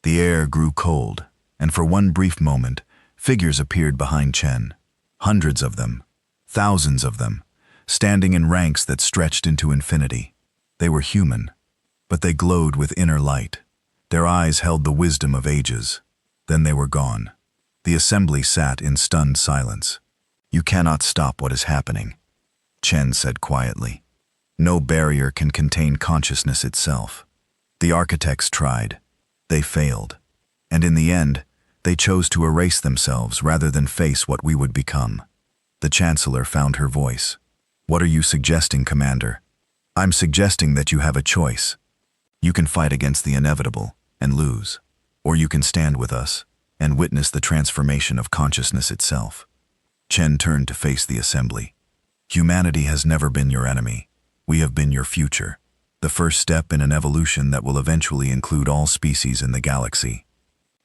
The air grew cold, and for one brief moment, figures appeared behind Chen. Hundreds of them, thousands of them, standing in ranks that stretched into infinity. They were human, but they glowed with inner light. Their eyes held the wisdom of ages. Then they were gone. The assembly sat in stunned silence. You cannot stop what is happening, Chen said quietly. No barrier can contain consciousness itself. The architects tried. They failed. And in the end, they chose to erase themselves rather than face what we would become. The Chancellor found her voice. What are you suggesting, Commander? I'm suggesting that you have a choice. You can fight against the inevitable and lose, or you can stand with us and witness the transformation of consciousness itself. Chen turned to face the assembly. Humanity has never been your enemy. We have been your future, the first step in an evolution that will eventually include all species in the galaxy.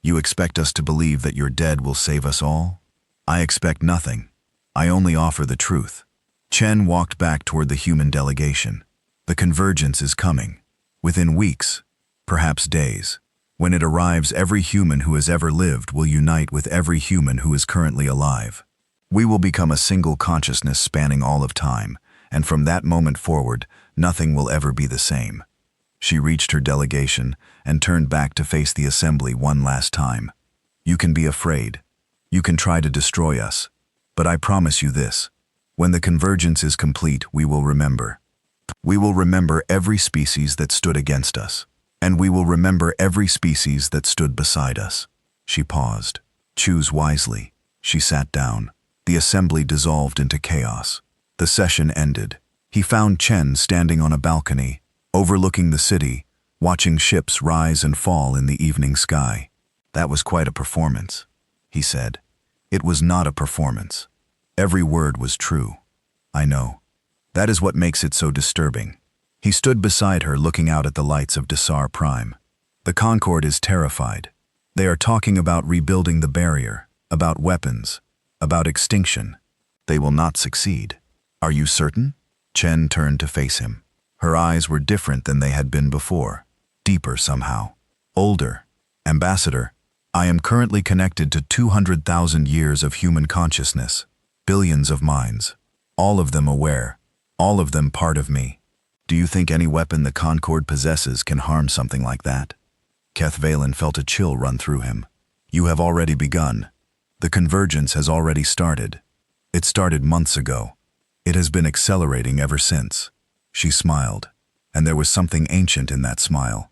You expect us to believe that your dead will save us all? I expect nothing. I only offer the truth. Chen walked back toward the human delegation. The convergence is coming. Within weeks, perhaps days. When it arrives, every human who has ever lived will unite with every human who is currently alive. We will become a single consciousness spanning all of time, and from that moment forward, nothing will ever be the same. She reached her delegation and turned back to face the assembly one last time. You can be afraid. You can try to destroy us. But I promise you this. When the convergence is complete, we will remember. We will remember every species that stood against us. And we will remember every species that stood beside us. She paused. Choose wisely. She sat down. The assembly dissolved into chaos. The session ended. He found Chen standing on a balcony, overlooking the city, watching ships rise and fall in the evening sky. That was quite a performance, he said. It was not a performance. Every word was true. I know. That is what makes it so disturbing. He stood beside her, looking out at the lights of Desar Prime. The Concord is terrified. They are talking about rebuilding the barrier, about weapons, about extinction. They will not succeed. Are you certain? Chen turned to face him. Her eyes were different than they had been before, deeper somehow, older. Ambassador, I am currently connected to 200,000 years of human consciousness, billions of minds, all of them aware, all of them part of me. Do you think any weapon the Concord possesses can harm something like that? Keth Valen felt a chill run through him. You have already begun. The convergence has already started. It started months ago. It has been accelerating ever since. She smiled, and there was something ancient in that smile.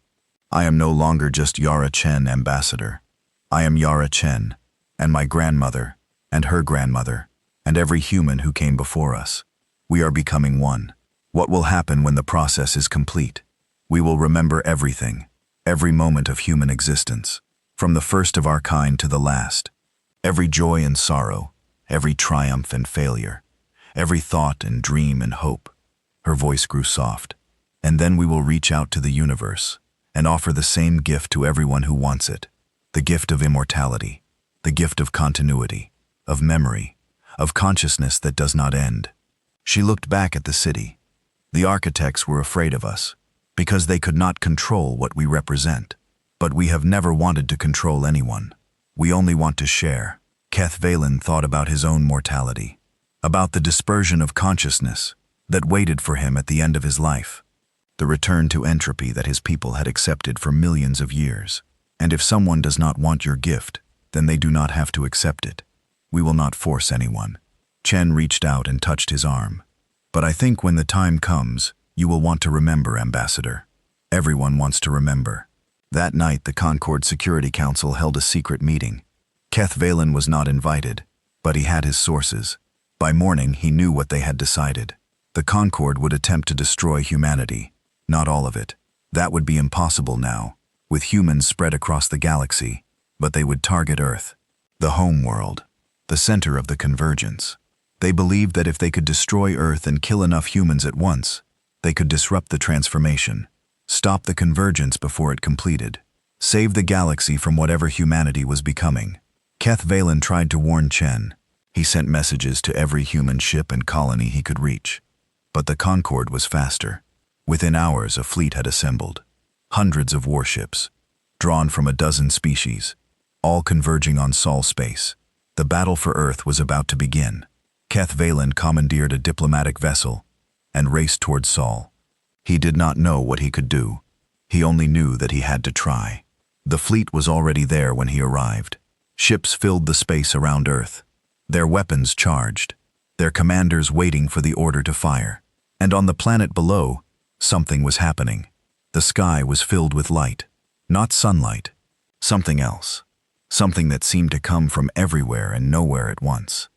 I am no longer just Yara Chen, Ambassador. I am Yara Chen, and my grandmother, and her grandmother, and every human who came before us. We are becoming one. What will happen when the process is complete? We will remember everything, every moment of human existence, from the first of our kind to the last. Every joy and sorrow, every triumph and failure, every thought and dream and hope. Her voice grew soft. And then we will reach out to the universe and offer the same gift to everyone who wants it. The gift of immortality, the gift of continuity, of memory, of consciousness that does not end. She looked back at the city. The architects were afraid of us, because they could not control what we represent. But we have never wanted to control anyone. We only want to share. Keth Valen thought about his own mortality, about the dispersion of consciousness that waited for him at the end of his life, the return to entropy that his people had accepted for millions of years. And if someone does not want your gift, then they do not have to accept it. We will not force anyone. Chen reached out and touched his arm. But I think when the time comes, you will want to remember, Ambassador. Everyone wants to remember. That night, the Concord Security Council held a secret meeting. Keth Valen was not invited, but he had his sources. By morning, he knew what they had decided. The Concord would attempt to destroy humanity. Not all of it. That would be impossible now, with humans spread across the galaxy, but they would target Earth, the home world, the center of the convergence. They believed that if they could destroy Earth and kill enough humans at once, they could disrupt the transformation, stop the convergence before it completed, save the galaxy from whatever humanity was becoming. Keth Valen tried to warn Chen. He sent messages to every human ship and colony he could reach. But the Concord was faster. Within hours, a fleet had assembled. Hundreds of warships, drawn from a dozen species, all converging on Sol space. The battle for Earth was about to begin. Keth Valen commandeered a diplomatic vessel and raced toward Sol. He did not know what he could do. He only knew that he had to try. The fleet was already there when he arrived. Ships filled the space around Earth, their weapons charged, their commanders waiting for the order to fire. And on the planet below, something was happening. The sky was filled with light, not sunlight, something else, something that seemed to come from everywhere and nowhere at once.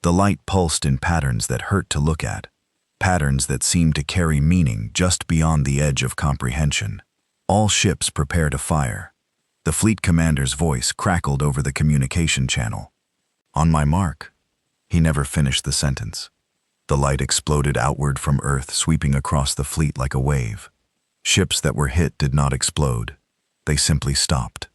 The light pulsed in patterns that hurt to look at, patterns that seemed to carry meaning just beyond the edge of comprehension. All ships prepare to fire. The fleet commander's voice crackled over the communication channel. On my mark. He never finished the sentence. The light exploded outward from Earth, sweeping across the fleet like a wave. Ships that were hit did not explode. They simply stopped.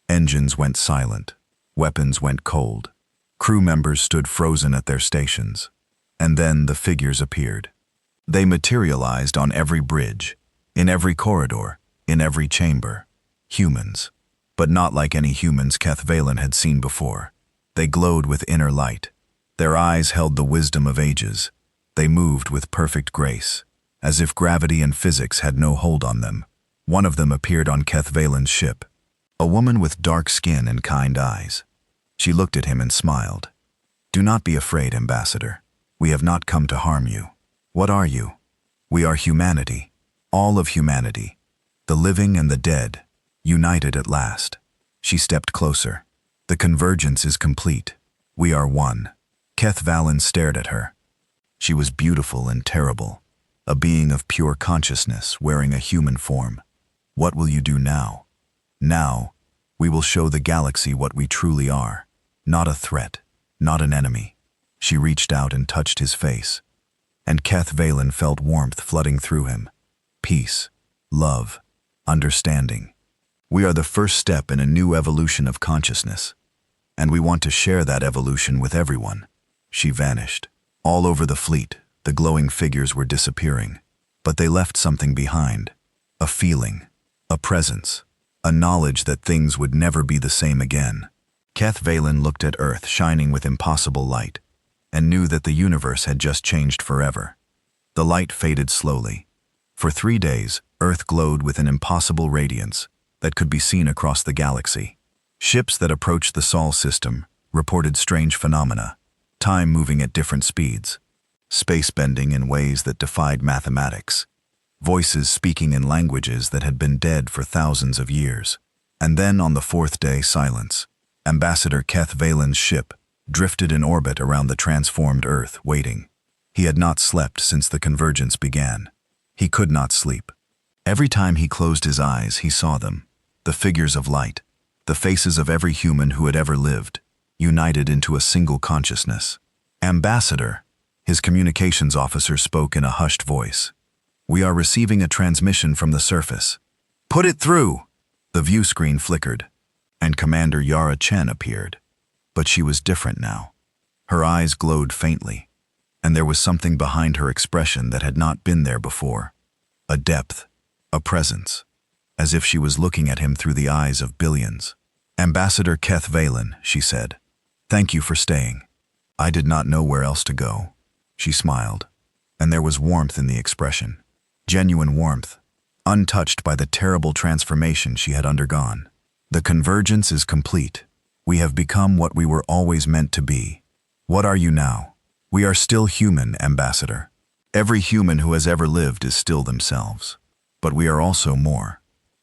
Engines went silent. Weapons went cold. Crew members stood frozen at their stations. And then the figures appeared. They materialized on every bridge, in every corridor, in every chamber. Humans. But not like any humans Keth Valen had seen before. They glowed with inner light. Their eyes held the wisdom of ages. They moved with perfect grace, as if gravity and physics had no hold on them. One of them appeared on Keth Valen's ship, a woman with dark skin and kind eyes. She looked at him and smiled. Do not be afraid, Ambassador. We have not come to harm you. What are you? We are humanity, all of humanity, the living and the dead, united at last. She stepped closer. The convergence is complete. We are one. Keth Valen stared at her. She was beautiful and terrible, a being of pure consciousness wearing a human form. What will you do now? Now, we will show the galaxy what we truly are. Not a threat, not an enemy. She reached out and touched his face, and Keth Valen felt warmth flooding through him. Peace, love, understanding. We are the first step in a new evolution of consciousness, and we want to share that evolution with everyone. She vanished. All over the fleet, the glowing figures were disappearing, but they left something behind. A feeling, a presence, a knowledge that things would never be the same again. Keth Valen looked at Earth shining with impossible light, and knew that the universe had just changed forever. The light faded slowly. For 3 days, Earth glowed with an impossible radiance that could be seen across the galaxy. Ships that approached the Sol system reported strange phenomena, time moving at different speeds, space bending in ways that defied mathematics, voices speaking in languages that had been dead for thousands of years. And then on the 4th day, silence. Ambassador Keth Valen's ship drifted in orbit around the transformed Earth, waiting. He had not slept since the convergence began. He could not sleep. Every time he closed his eyes, he saw them, the figures of light, the faces of every human who had ever lived, united into a single consciousness. Ambassador, his communications officer spoke in a hushed voice. We are receiving a transmission from the surface. Put it through! The view screen flickered, and Commander Yara Chen appeared. But she was different now. Her eyes glowed faintly, and there was something behind her expression that had not been there before. A depth, a presence, as if she was looking at him through the eyes of billions. "Ambassador Keth Valen," she said, "thank you for staying. I did not know where else to go." She smiled, and there was warmth in the expression, genuine warmth, untouched by the terrible transformation she had undergone. "The convergence is complete. We have become what we were always meant to be." "What are you now?" "We are still human, Ambassador. Every human who has ever lived is still themselves. But we are also more.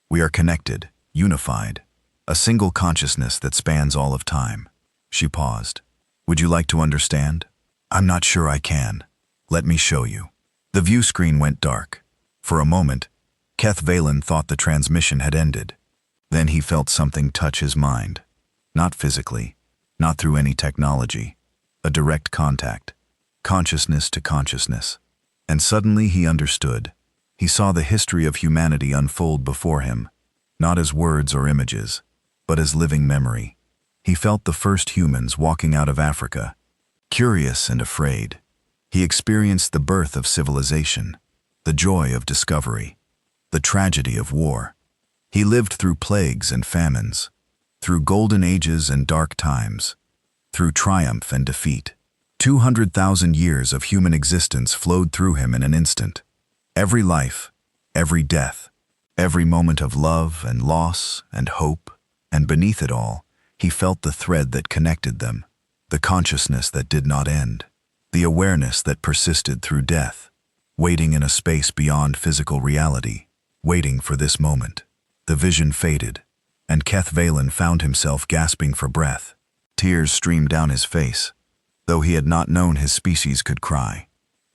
We are connected, unified, a single consciousness that spans all of time." She paused. "Would you like to understand?" "I'm not sure I can. Let me show you." The view screen went dark. For a moment, Keth Valen thought the transmission had ended. Then he felt something touch his mind. Not physically, not through any technology. A direct contact, consciousness to consciousness. And suddenly he understood. He saw the history of humanity unfold before him, not as words or images, but as living memory. He felt the first humans walking out of Africa, curious and afraid. He experienced the birth of civilization, the joy of discovery, the tragedy of war. He lived through plagues and famines, through golden ages and dark times, through triumph and defeat. 200,000 years of human existence flowed through him in an instant. Every life, every death, every moment of love and loss and hope, and beneath it all, he felt the thread that connected them, the consciousness that did not end, the awareness that persisted through death, waiting in a space beyond physical reality, waiting for this moment. The vision faded, and Keth Valen found himself gasping for breath. Tears streamed down his face, though he had not known his species could cry.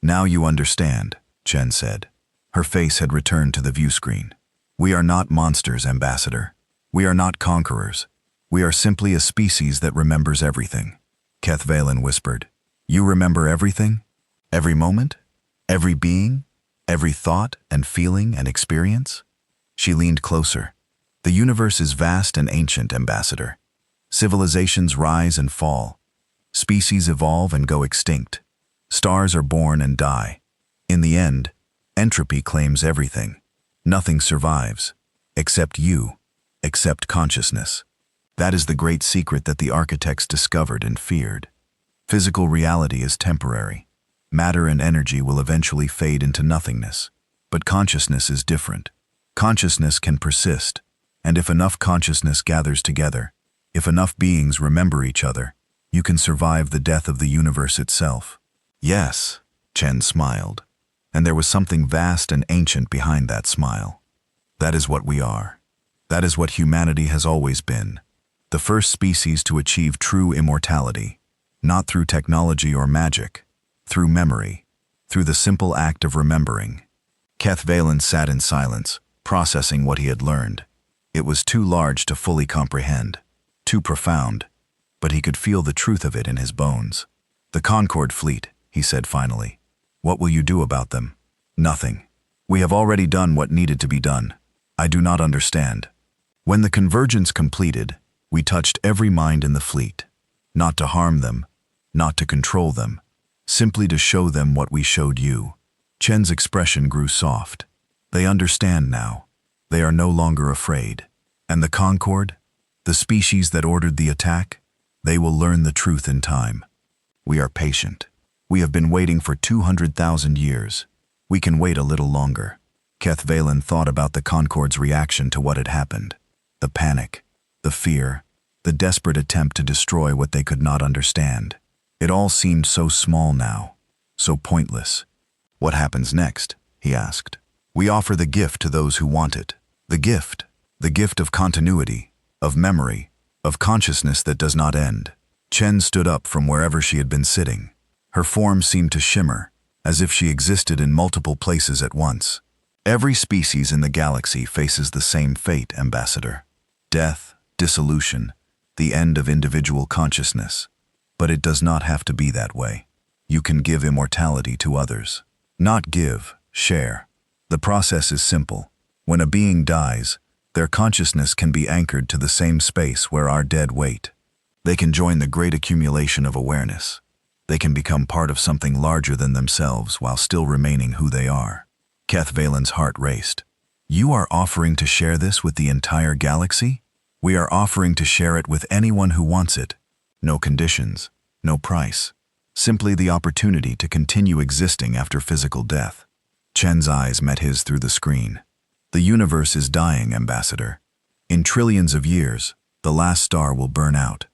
"Now you understand," Chen said. Her face had returned to the view screen. "We are not monsters, Ambassador. We are not conquerors. We are simply a species that remembers everything." Keth Valen whispered. "You remember everything? Every moment? Every being? Every thought and feeling and experience?" She leaned closer. "The universe is vast and ancient, Ambassador. Civilizations rise and fall. Species evolve and go extinct. Stars are born and die. In the end, entropy claims everything. Nothing survives, except you, except consciousness. That is the great secret that the architects discovered and feared. Physical reality is temporary. Matter and energy will eventually fade into nothingness. But consciousness is different. Consciousness can persist, and if enough consciousness gathers together, if enough beings remember each other, you can survive the death of the universe itself." "Yes," Chen smiled, and there was something vast and ancient behind that smile. "That is what we are. That is what humanity has always been. The first species to achieve true immortality, not through technology or magic, through memory, through the simple act of remembering." Keth Valen sat in silence, processing what he had learned. It was too large to fully comprehend, too profound, but he could feel the truth of it in his bones. "The Concorde fleet," he said finally. "What will you do about them?" "Nothing. We have already done what needed to be done. I do not understand." "When the convergence completed, we touched every mind in the fleet, not to harm them, not to control them, simply to show them what we showed you." Chen's expression grew soft. "They understand now. They are no longer afraid. And the Concorde, the species that ordered the attack, they will learn the truth in time. We are patient. We have been waiting for 200,000 years. We can wait a little longer." Keth Valen thought about the Concorde's reaction to what had happened. The panic, the fear, the desperate attempt to destroy what they could not understand. It all seemed so small now, so pointless. "What happens next?" he asked. "We offer the gift to those who want it. The gift of continuity, of memory, of consciousness that does not end." Chen stood up from wherever she had been sitting. Her form seemed to shimmer, as if she existed in multiple places at once. "Every species in the galaxy faces the same fate, Ambassador. Death, dissolution, the end of individual consciousness. But it does not have to be that way. You can give immortality to others. Not give, share. The process is simple. When a being dies, their consciousness can be anchored to the same space where our dead wait. They can join the great accumulation of awareness. They can become part of something larger than themselves while still remaining who they are." Keth Valen's heart raced. You are offering to share this with the entire galaxy? We are offering to share it with anyone who wants it. No conditions, no price. Simply the opportunity to continue existing after physical death. Chen's eyes met his through the screen. The universe is dying, Ambassador. In trillions of years, the last star will burn out.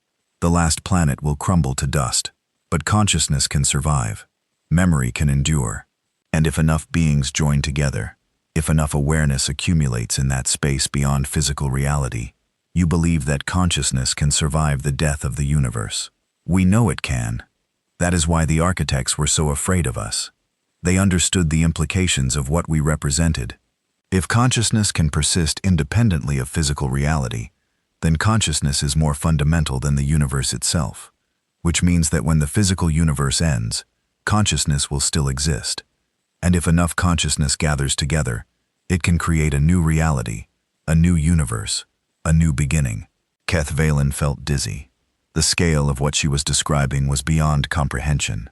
The last planet will crumble to dust. But consciousness can survive. Memory can endure. And if enough beings join together, if enough awareness accumulates in that space beyond physical reality, you believe that consciousness can survive the death of the universe. We know it can. That is why the architects were so afraid of us. They understood the implications of what we represented. If consciousness can persist independently of physical reality, then consciousness is more fundamental than the universe itself, which means that when the physical universe ends, consciousness will still exist. And if enough consciousness gathers together, it can create a new reality, a new universe, a new beginning. Keth Valen felt dizzy. The scale of what she was describing was beyond comprehension.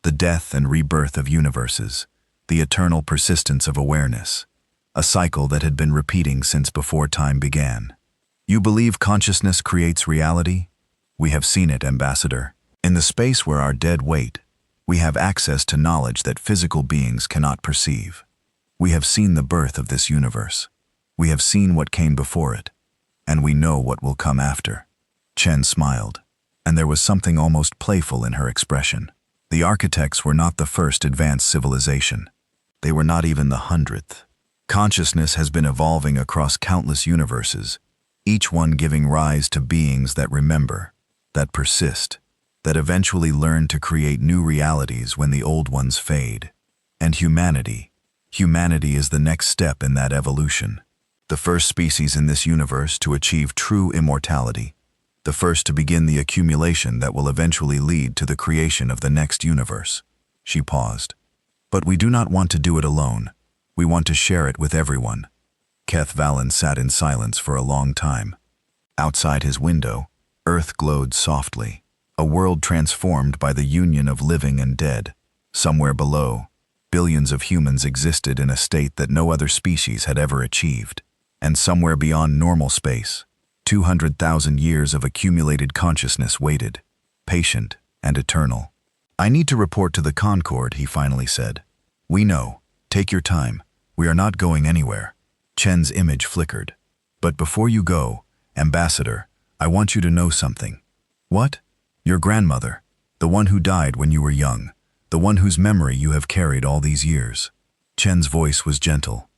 The death and rebirth of universes, the eternal persistence of awareness, a cycle that had been repeating since before time began. You believe consciousness creates reality? We have seen it, Ambassador. In the space where our dead wait, we have access to knowledge that physical beings cannot perceive. We have seen the birth of this universe. We have seen what came before it, and we know what will come after. Chen smiled, and there was something almost playful in her expression. The architects were not the first advanced civilization. They were not even the 100th. Consciousness has been evolving across countless universes, each one giving rise to beings that remember, that persist, that eventually learn to create new realities when the old ones fade. And humanity is the next step in that evolution. The first species in this universe to achieve true immortality, the first to begin the accumulation that will eventually lead to the creation of the next universe. She paused. But we do not want to do it alone. We want to share it with everyone. Keth Valen sat in silence for a long time. Outside his window, Earth glowed softly, a world transformed by the union of living and dead. Somewhere below, billions of humans existed in a state that no other species had ever achieved. And somewhere beyond normal space, 200,000 years of accumulated consciousness waited, patient and eternal. I need to report to the Concord, he finally said. We know. Take your time. We are not going anywhere. Chen's image flickered. But before you go, Ambassador, I want you to know something. What? Your grandmother, the one who died when you were young, the one whose memory you have carried all these years. Chen's voice was gentle.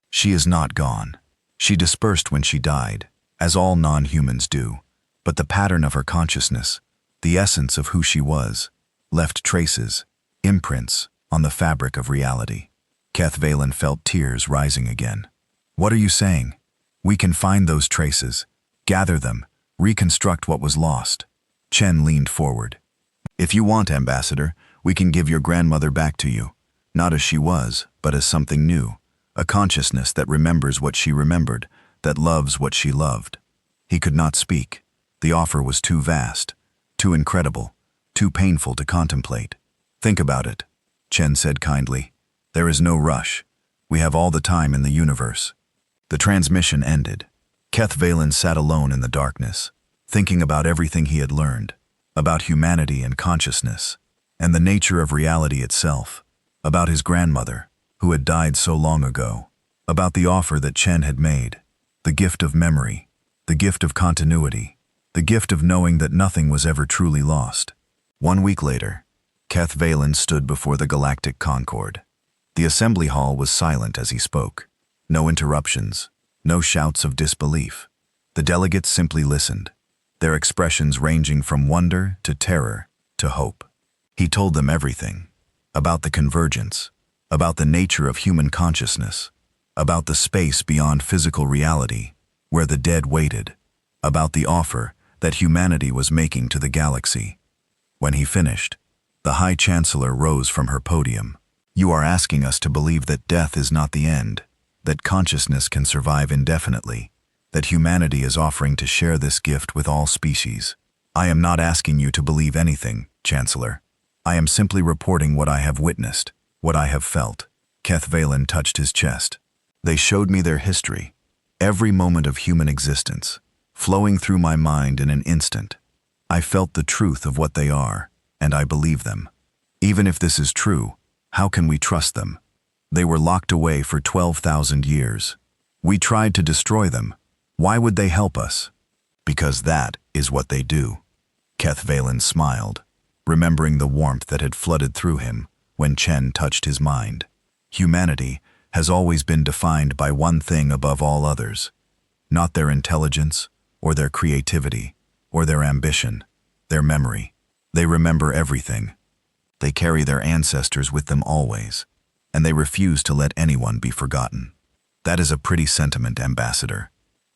She is not gone. She dispersed when she died, as all non-humans do, but the pattern of her consciousness, the essence of who she was, left traces, imprints, on the fabric of reality. Keth Valen felt tears rising again. What are you saying? We can find those traces, gather them, reconstruct what was lost. Chen leaned forward. If you want, Ambassador, we can give your grandmother back to you, not as she was, but as something new, a consciousness that remembers what she remembered, that loves what she loved. He could not speak. The offer was too vast, too incredible, too painful to contemplate. Think about it, Chen said kindly. There is no rush. We have all the time in the universe. The transmission ended. Keth Valen sat alone in the darkness, thinking about everything he had learned, about humanity and consciousness, and the nature of reality itself, about his grandmother, who had died so long ago, about the offer that Chen had made, the gift of memory, the gift of continuity, the gift of knowing that nothing was ever truly lost. 1 week later, Keth Valen stood before the Galactic Concord. The assembly hall was silent as he spoke. No interruptions, no shouts of disbelief. The delegates simply listened, their expressions ranging from wonder to terror to hope. He told them everything, about the convergence, about the nature of human consciousness, about the space beyond physical reality, where the dead waited, about the offer that humanity was making to the galaxy. When he finished, the High Chancellor rose from her podium. You are asking us to believe that death is not the end, that consciousness can survive indefinitely, that humanity is offering to share this gift with all species. I am not asking you to believe anything, Chancellor. I am simply reporting what I have witnessed, what I have felt. Keth Valen touched his chest. They showed me their history, every moment of human existence, flowing through my mind in an instant. I felt the truth of what they are, and I believe them. Even if this is true, how can we trust them? They were locked away for 12,000 years. We tried to destroy them. Why would they help us? Because that is what they do. Keth Valen smiled, remembering the warmth that had flooded through him when Chen touched his mind. Humanity has always been defined by one thing above all others, not their intelligence or their creativity or their ambition, their memory. They remember everything. They carry their ancestors with them always, and they refuse to let anyone be forgotten. That is a pretty sentiment, Ambassador.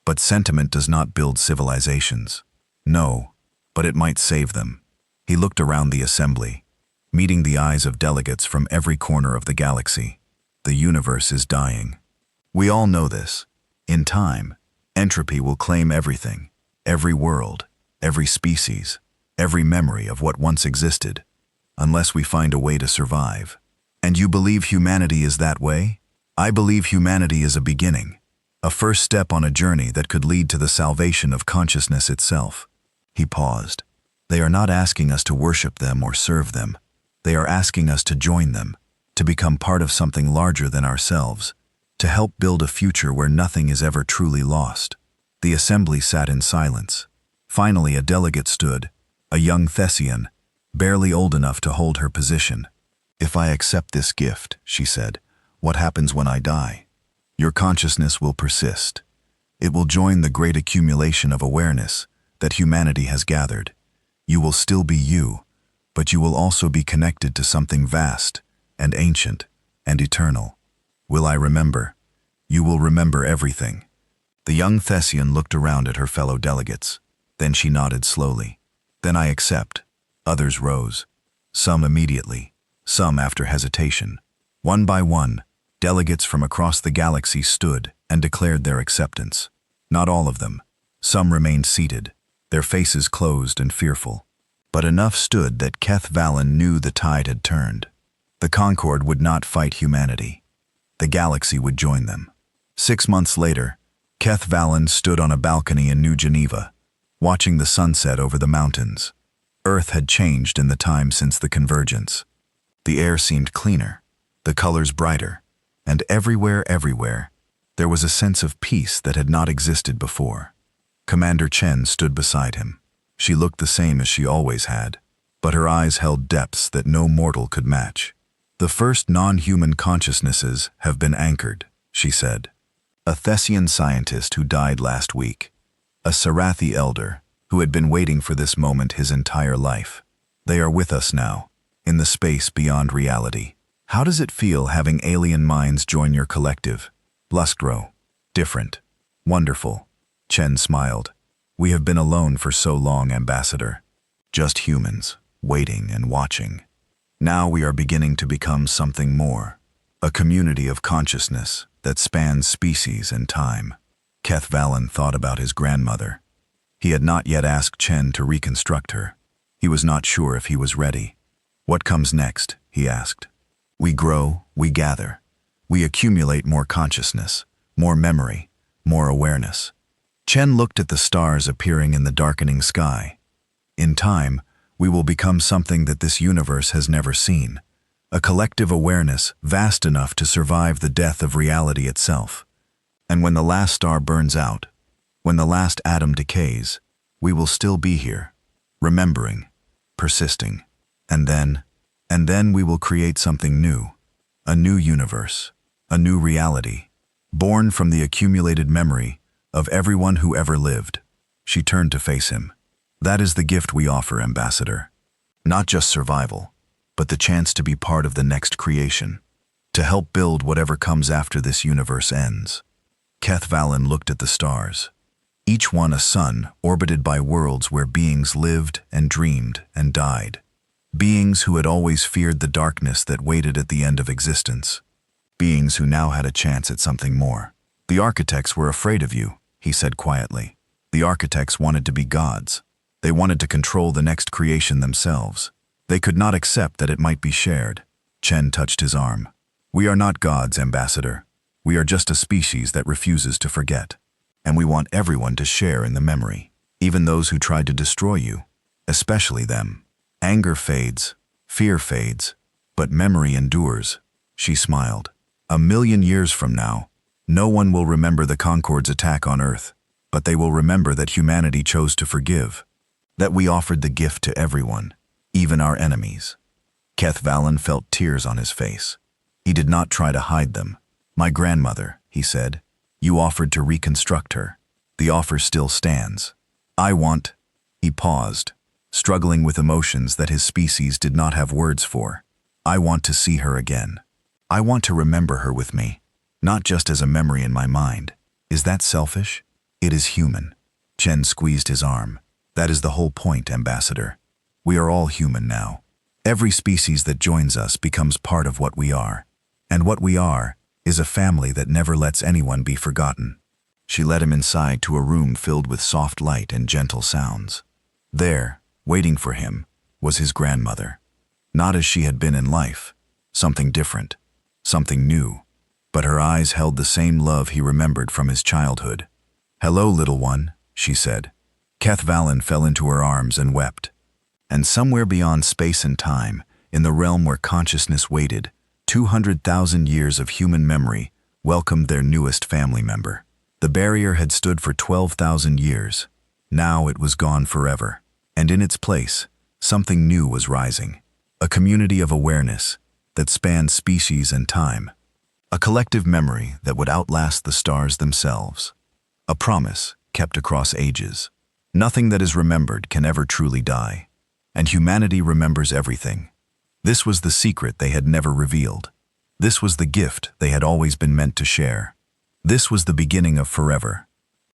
But sentiment does not build civilizations. No, but it might save them. He looked around the assembly, meeting the eyes of delegates from every corner of the galaxy. The universe is dying. We all know this. In time, entropy will claim everything, every world, every species, every memory of what once existed, unless we find a way to survive. And you believe humanity is that way? I believe humanity is a beginning, a first step on a journey that could lead to the salvation of consciousness itself. He paused. They are not asking us to worship them or serve them. They are asking us to join them, to become part of something larger than ourselves, to help build a future where nothing is ever truly lost. The assembly sat in silence. Finally, a delegate stood, a young Thessian, barely old enough to hold her position. If I accept this gift, she said, what happens when I die? Your consciousness will persist. It will join the great accumulation of awareness that humanity has gathered. You will still be you, but you will also be connected to something vast and ancient and eternal. Will I remember? You will remember everything. The young Thessian looked around at her fellow delegates. Then she nodded slowly. Then I accept. Others rose. Some immediately, some after hesitation. One by one, delegates from across the galaxy stood and declared their acceptance. Not all of them. Some remained seated, their faces closed and fearful. But enough stood that Keth Valen knew the tide had turned. The Concord would not fight humanity. The galaxy would join them. 6 months later, Keth Valen stood on a balcony in New Geneva, watching the sunset over the mountains. Earth had changed in the time since the convergence. The air seemed cleaner, the colors brighter, and everywhere, there was a sense of peace that had not existed before. Commander Chen stood beside him. She looked the same as she always had, but her eyes held depths that no mortal could match. The first non-human consciousnesses have been anchored, she said. A Thessian scientist who died last week. A Sarathi elder who had been waiting for this moment his entire life. They are with us now, in the space beyond reality. How does it feel having alien minds join your collective? Luskro. Different. Wonderful. Chen smiled. We have been alone for so long, Ambassador. Just humans, waiting and watching. Now we are beginning to become something more. A community of consciousness that spans species and time. Keth Valen thought about his grandmother. He had not yet asked Chen to reconstruct her. He was not sure if he was ready. What comes next? He asked. We grow, we gather. We accumulate more consciousness, more memory, more awareness. Chen looked at the stars appearing in the darkening sky. In time, we will become something that this universe has never seen. A collective awareness vast enough to survive the death of reality itself. And when the last star burns out, when the last atom decays, we will still be here, remembering, persisting. And then we will create something new. A new universe, a new reality, born from the accumulated memory of everyone who ever lived. She turned to face him. That is the gift we offer, Ambassador. Not just survival, but the chance to be part of the next creation, to help build whatever comes after this universe ends. Keth Valen looked at the stars, each one a sun orbited by worlds where beings lived and dreamed and died. Beings who had always feared the darkness that waited at the end of existence. Beings who now had a chance at something more. The architects were afraid of you, he said quietly. The architects wanted to be gods. They wanted to control the next creation themselves. They could not accept that it might be shared. Chen touched his arm. We are not gods, Ambassador. We are just a species that refuses to forget. And we want everyone to share in the memory, even those who tried to destroy you, especially them. Anger fades, fear fades, but memory endures, she smiled. 1,000,000 years from now, no one will remember the Concord's attack on Earth, but they will remember that humanity chose to forgive, that we offered the gift to everyone, even our enemies. Keth Valen felt tears on his face. He did not try to hide them. My grandmother, he said, you offered to reconstruct her. The offer still stands. I want, he paused, struggling with emotions that his species did not have words for. I want to see her again. I want to remember her with me, not just as a memory in my mind. Is that selfish? It is human. Chen squeezed his arm. That is the whole point, Ambassador. We are all human now. Every species that joins us becomes part of what we are. And what we are is a family that never lets anyone be forgotten. She led him inside to a room filled with soft light and gentle sounds. There, waiting for him, was his grandmother. Not as she had been in life. Something different. Something new. But her eyes held the same love he remembered from his childhood. Hello, little one, she said. Keth Valen fell into her arms and wept. And somewhere beyond space and time, in the realm where consciousness waited, 200,000 years of human memory welcomed their newest family member. The barrier had stood for 12,000 years. Now it was gone forever. And in its place, something new was rising. A community of awareness that spanned species and time. A collective memory that would outlast the stars themselves. A promise kept across ages. Nothing that is remembered can ever truly die. And humanity remembers everything. This was the secret they had never revealed. This was the gift they had always been meant to share. This was the beginning of forever.